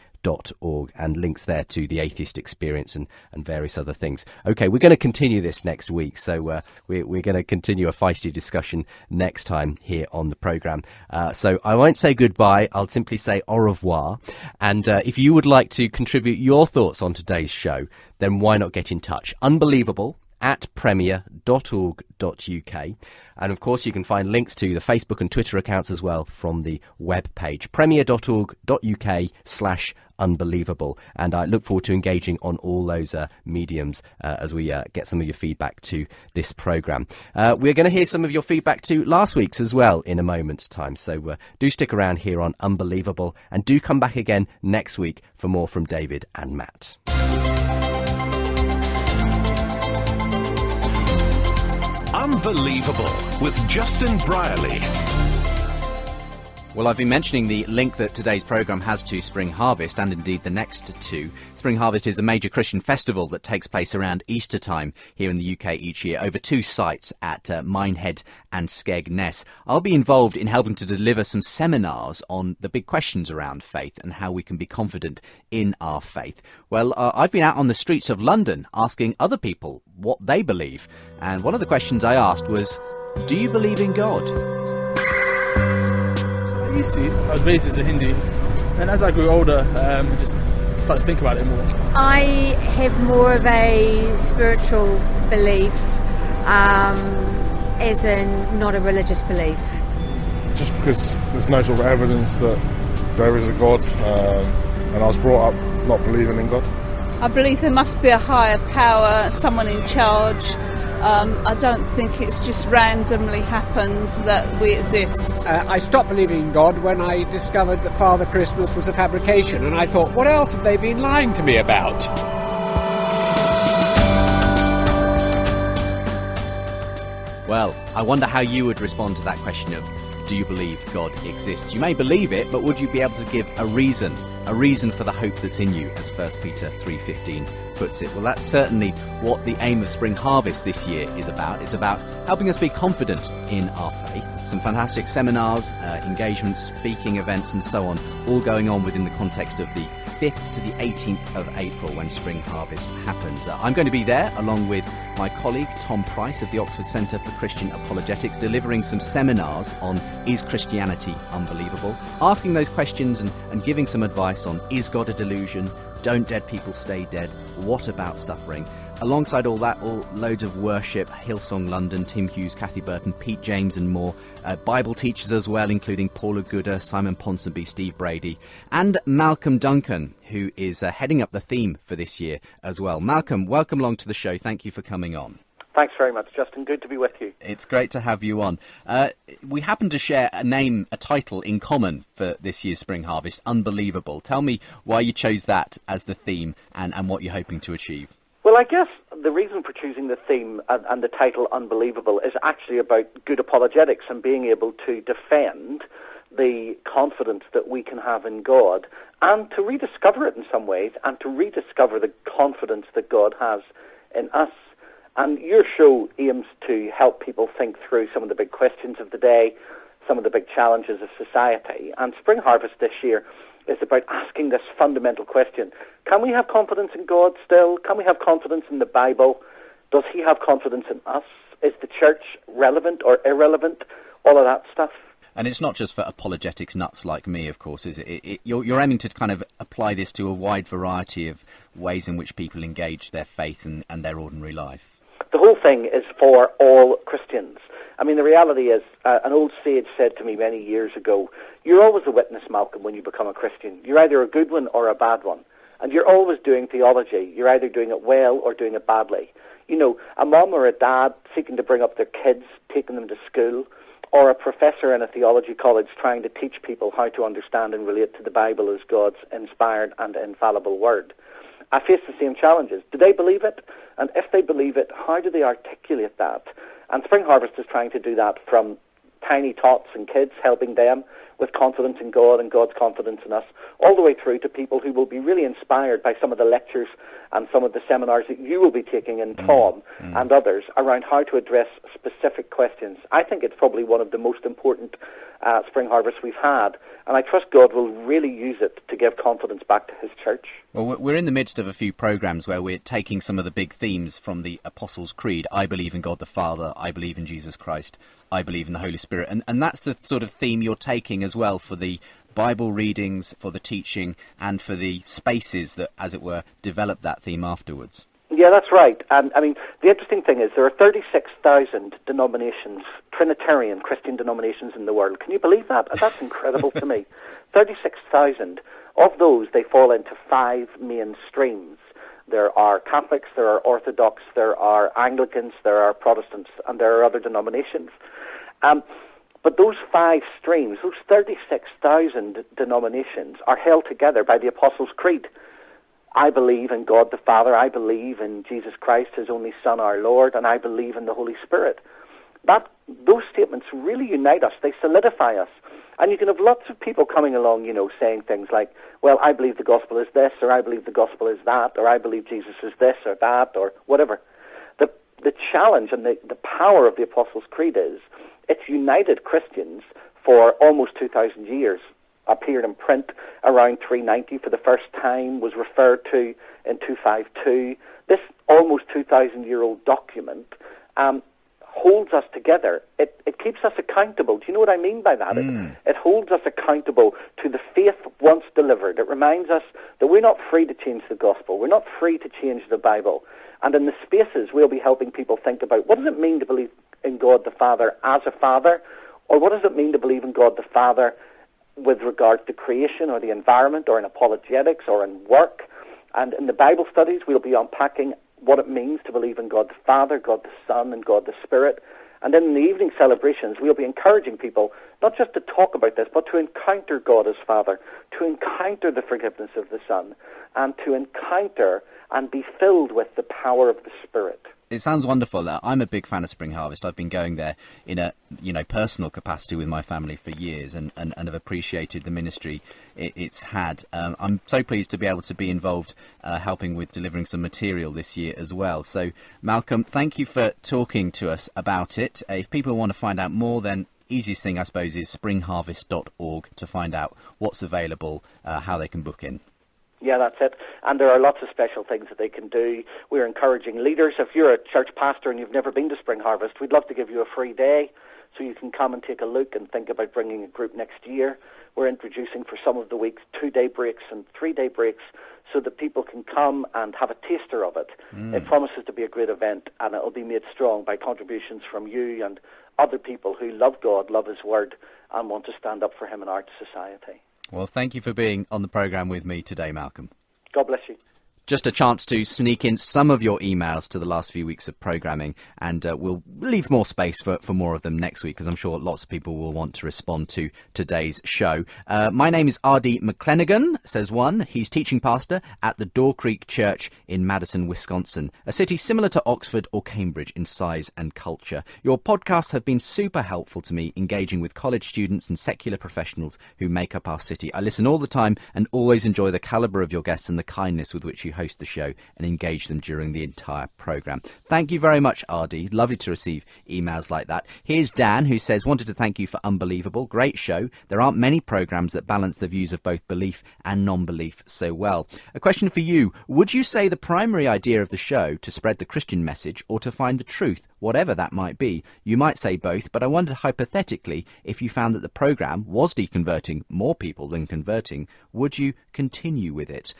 and links there to the Atheist Experience and various other things. Okay, we're going to continue this next week, so we're going to continue a feisty discussion next time here on the programme. So I won't say goodbye, I'll simply say au revoir. And if you would like to contribute your thoughts on today's show, then why not get in touch? Unbelievable@premier.org.uk. And of course, you can find links to the Facebook and Twitter accounts as well from the web page, premier.org.uk/unbelievable. Unbelievable. And I look forward to engaging on all those mediums as we get some of your feedback to this programme. We're going to hear some of your feedback to last week's as well in a moment's time. So do stick around here on Unbelievable, and do come back again next week for more from David and Matt. Unbelievable with Justin Brierley. Well, I've been mentioning the link that today's programme has to Spring Harvest, and indeed the next two. Spring Harvest is a major Christian festival that takes place around Easter time here in the UK each year over two sites at Minehead and Skegness. I'll be involved in helping to deliver some seminars on the big questions around faith and how we can be confident in our faith. Well, I've been out on the streets of London asking other people what they believe. And one of the questions I asked was, do you believe in God? I used to. I was raised as a Hindu, and as I grew older, I just started to think about it more. I have more of a spiritual belief, as in not a religious belief. Just because there's no sort of evidence that there is a God, and I was brought up not believing in God. I believe there must be a higher power, someone in charge. I don't think it's just randomly happened that we exist. I stopped believing in God when I discovered that Father Christmas was a fabrication, and I thought, what else have they been lying to me about? Well, I wonder how you would respond to that question of, do you believe God exists? You may believe it, but would you be able to give a reason for the hope that's in you, as 1 Peter 3:15 puts it? Well, that's certainly what the aim of Spring Harvest this year is about. It's about helping us be confident in our faith. Some fantastic seminars, engagements, speaking events and so on, all going on within the context of the 5th to the 18th of April when Spring Harvest happens. I'm going to be there along with my colleague Tom Price of the Oxford Centre for Christian Apologetics, delivering some seminars on Is Christianity Unbelievable? Asking those questions and giving some advice on, is God a delusion? Don't dead people stay dead? What about suffering? Alongside all that, loads of worship, Hillsong London, Tim Hughes, Kathy Burton, Pete James and more. Bible teachers as well, including Paula Gooder, Simon Ponsonby, Steve Brady, and Malcolm Duncan, who is heading up the theme for this year as well. Malcolm, welcome along to the show. Thank you for coming on. Thanks very much, Justin. Good to be with you. It's great to have you on. We happen to share a title in common for this year's Spring Harvest, Unbelievable. Tell me why you chose that as the theme and what you're hoping to achieve. Well, I guess the reason for choosing the theme and the title Unbelievable is actually about good apologetics and being able to defend the confidence that we can have in God and to rediscover it in some ways and to rediscover the confidence that God has in us. And your show aims to help people think through some of the big questions of the day, some of the big challenges of society. And Spring Harvest this year is about asking this fundamental question. Can we have confidence in God still? Can we have confidence in the Bible? Does he have confidence in us? Is the church relevant or irrelevant? All of that stuff. And it's not just for apologetics nuts like me, of course, is it? You're aiming to kind of apply this to a wide variety of ways in which people engage their faith and their ordinary life. The whole thing is for all Christians. I mean, the reality is, an old sage said to me many years ago, you're always a witness, Malcolm, when you become a Christian. You're either a good one or a bad one. And you're always doing theology. You're either doing it well or doing it badly. You know, a mum or a dad seeking to bring up their kids, taking them to school, or a professor in a theology college trying to teach people how to understand and relate to the Bible as God's inspired and infallible word. I face the same challenges. Do they believe it? And if they believe it, how do they articulate that? And Spring Harvest is trying to do that from tiny tots and kids, helping them with confidence in God and God's confidence in us, all the way through to people who will be really inspired by some of the lectures and some of the seminars that you will be taking in Tom and others around how to address specific questions. I think it's probably one of the most important Spring Harvests we've had, and I trust God will really use it to give confidence back to his church. Well, we're in the midst of a few programmes where we're taking some of the big themes from the Apostles' Creed. I believe in God the Father, I believe in Jesus Christ, I believe in the Holy Spirit. And that's the sort of theme you're taking as well for the Bible readings, for the teaching, and for the spaces that, as it were, develop that theme afterwards. Yeah, that's right. And I mean, the interesting thing is there are 36,000 denominations, Trinitarian Christian denominations in the world. Can you believe that? That's incredible to me. 36,000. Of those, they fall into 5 main streams. There are Catholics, there are Orthodox, there are Anglicans, there are Protestants, and there are other denominations. But those 5 streams, those 36,000 denominations, are held together by the Apostles' Creed. I believe in God the Father, I believe in Jesus Christ, His only Son, our Lord, and I believe in the Holy Spirit. Those statements really unite us, they solidify us. And you can have lots of people coming along, saying things like, well, I believe the gospel is this, or I believe the gospel is that, or I believe Jesus is this or that, or whatever. The challenge and the power of the Apostles' Creed is it's united Christians for almost 2,000 years. Appeared in print around 390 for the first time, was referred to in 252. This almost 2,000-year-old document holds us together. It keeps us accountable. Do you know what I mean by that? It holds us accountable to the faith once delivered. It reminds us that we're not free to change the gospel. We're not free to change the Bible. And in the spaces, we'll be helping people think about what does it mean to believe in God the Father as a father, or what does it mean to believe in God the Father with regards to creation or the environment or in apologetics or in work. And in the Bible studies, we'll be unpacking what it means to believe in God the Father, God the Son, and God the Spirit. And then in the evening celebrations, we'll be encouraging people not just to talk about this, but to encounter God as Father, to encounter the forgiveness of the Son, and to encounter and be filled with the power of the Spirit. It sounds wonderful. I'm a big fan of Spring Harvest. I've been going there in a personal capacity with my family for years and have appreciated the ministry it's had. I'm so pleased to be able to be involved helping with delivering some material this year as well. So, Malcolm, thank you for talking to us about it. If people want to find out more, then easiest thing, I suppose, is springharvest.org to find out what's available, how they can book in. Yeah, that's it. And there are lots of special things that they can do. We're encouraging leaders. If you're a church pastor and you've never been to Spring Harvest, we'd love to give you a free day so you can come and take a look and think about bringing a group next year. We're introducing for some of the weeks 2-day breaks and 3-day breaks so that people can come and have a taster of it. It promises to be a great event, and it'll be made strong by contributions from you and other people who love God, love His Word, and want to stand up for Him in our society. Well, thank you for being on the programme with me today, Malcolm. God bless you. Just a chance to sneak in some of your emails to the last few weeks of programming, and we'll leave more space for more of them next week, because I'm sure lots of people will want to respond to today's show. My name is R.D. McClenaghan, says one. He's teaching pastor at the Door Creek Church in Madison, Wisconsin, a city similar to Oxford or Cambridge in size and culture. Your podcasts have been super helpful to me, engaging with college students and secular professionals who make up our city. I listen all the time and always enjoy the calibre of your guests and the kindness with which you host the show and engage them during the entire programme. Thank you very much, RD. Lovely to receive emails like that. Here's Dan, who says, wanted to thank you for Unbelievable. Great show. There aren't many programmes that balance the views of both belief and non-belief so well. A question for you. Would you say the primary idea of the show to spread the Christian message or to find the truth, whatever that might be? You might say both, but I wondered hypothetically, if you found that the programme was deconverting more people than converting, would you continue with it?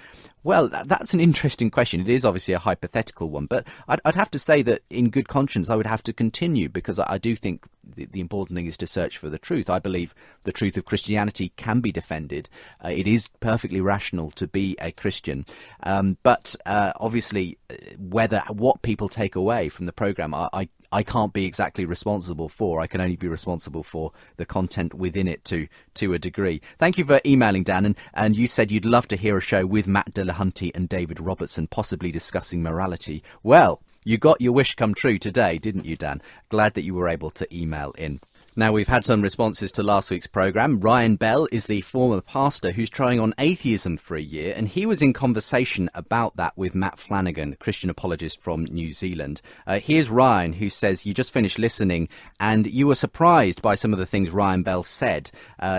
Well, that's an interesting question. It is obviously a hypothetical one, but I'd have to say that in good conscience I would have to continue, because I do think the important thing is to search for the truth. I believe the truth of Christianity can be defended. It is perfectly rational to be a Christian. But obviously, what people take away from the programme, I can't be exactly responsible for. I can only be responsible for the content within it to a degree. Thank you for emailing, Dan. And you said you'd love to hear a show with Matt Dillahunty and David Robertson, possibly discussing morality. Well, you got your wish come true today, didn't you, Dan? Glad that you were able to email in. Now, we've had some responses to last week's programme. Ryan Bell is the former pastor who's trying on atheism for a year, and he was in conversation about that with Matt Flanagan, a Christian apologist from New Zealand. Here's Ryan, who says, you just finished listening, and you were surprised by some of the things Ryan Bell said.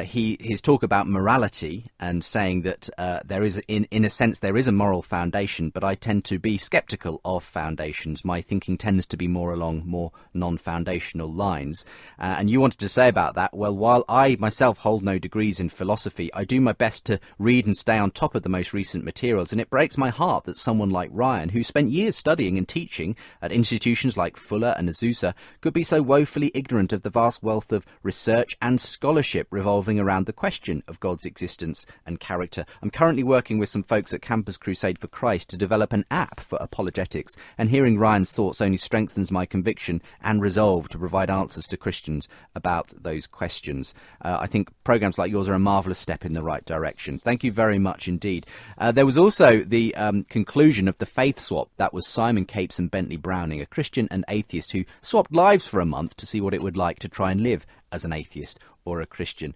His talk about morality and saying that there is, in a sense, there is a moral foundation, but I tend to be sceptical of foundations. My thinking tends to be more along more non-foundational lines. And you wanted to say about that, well, while I myself hold no degrees in philosophy, I do my best to read and stay on top of the most recent materials, and it breaks my heart that someone like Ryan, who spent years studying and teaching at institutions like Fuller and Azusa, could be so woefully ignorant of the vast wealth of research and scholarship revolving around the question of God's existence and character. I'm currently working with some folks at Campus Crusade for Christ to develop an app for apologetics, and hearing Ryan's thoughts only strengthens my conviction and resolve to provide answers to Christians about those questions. I think programs like yours are a marvellous step in the right direction. Thank you very much indeed. There was also the conclusion of the faith swap. That was Simon Capes and Bentley Browning, a Christian and atheist who swapped lives for a month to see what it would like to try and live as an atheist or a Christian.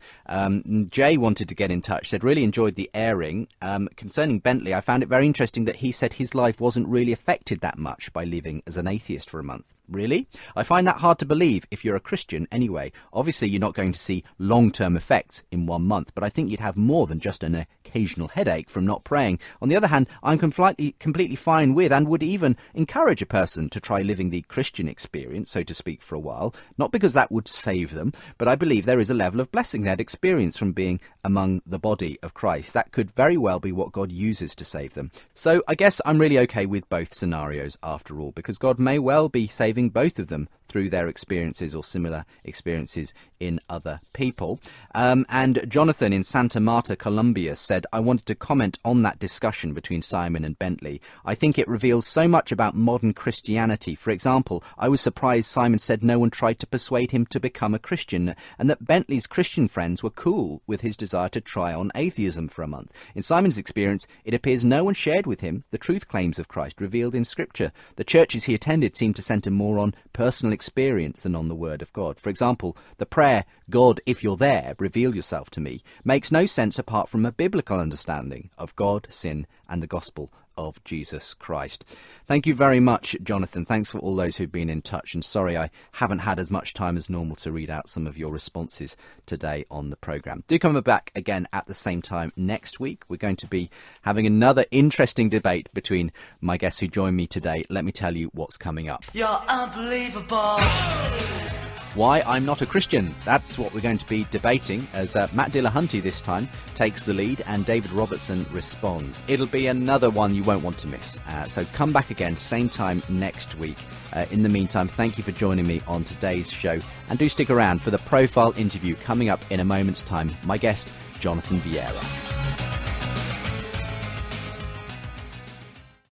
Jay wanted to get in touch, said really enjoyed the airing. Concerning Bentley, I found it very interesting that he said his life wasn't really affected that much by living as an atheist for a month. Really? I find that hard to believe if you're a Christian anyway. Obviously, you're not going to see long-term effects in 1 month, but I think you'd have more than just an occasional headache from not praying. On the other hand, I'm completely fine with and would even encourage a person to try living the Christian experience, so to speak, for a while. Not because that would save them, but I believe there is a level of blessing they'd experience from being among the body of Christ. That could very well be what God uses to save them. So I guess I'm really okay with both scenarios after all, because God may well be saving both of them through their experiences or similar experiences in other people. And Jonathan in Santa Marta, Colombia said, I wanted to comment on that discussion between Simon and Bentley. I think it reveals so much about modern Christianity. For example, I was surprised Simon said no one tried to persuade him to become a Christian, and that Bentley's Christian friends were cool with his desire to try on atheism for a month. In Simon's experience, it appears no one shared with him the truth claims of Christ revealed in Scripture. The churches he attended seemed to centre more on personal experience than on the Word of God. For example, the prayer, God, if you're there, reveal yourself to me, makes no sense apart from a biblical understanding of God, sin, and the gospel of Jesus Christ. Thank you very much, Jonathan. Thanks for all those who've been in touch, and sorry I haven't had as much time as normal to read out some of your responses today on the programme. Do come back again at the same time next week. We're going to be having another interesting debate between my guests who join me today. Let me tell you what's coming up. You're unbelievable. Why I'm not a Christian. That's what we're going to be debating as Matt Dillahunty this time takes the lead and David Robertson responds. It'll be another one you won't want to miss. So come back again, same time next week. In the meantime, thank you for joining me on today's show. And do stick around for the profile interview coming up in a moment's time. My guest, Jonathan Vieira.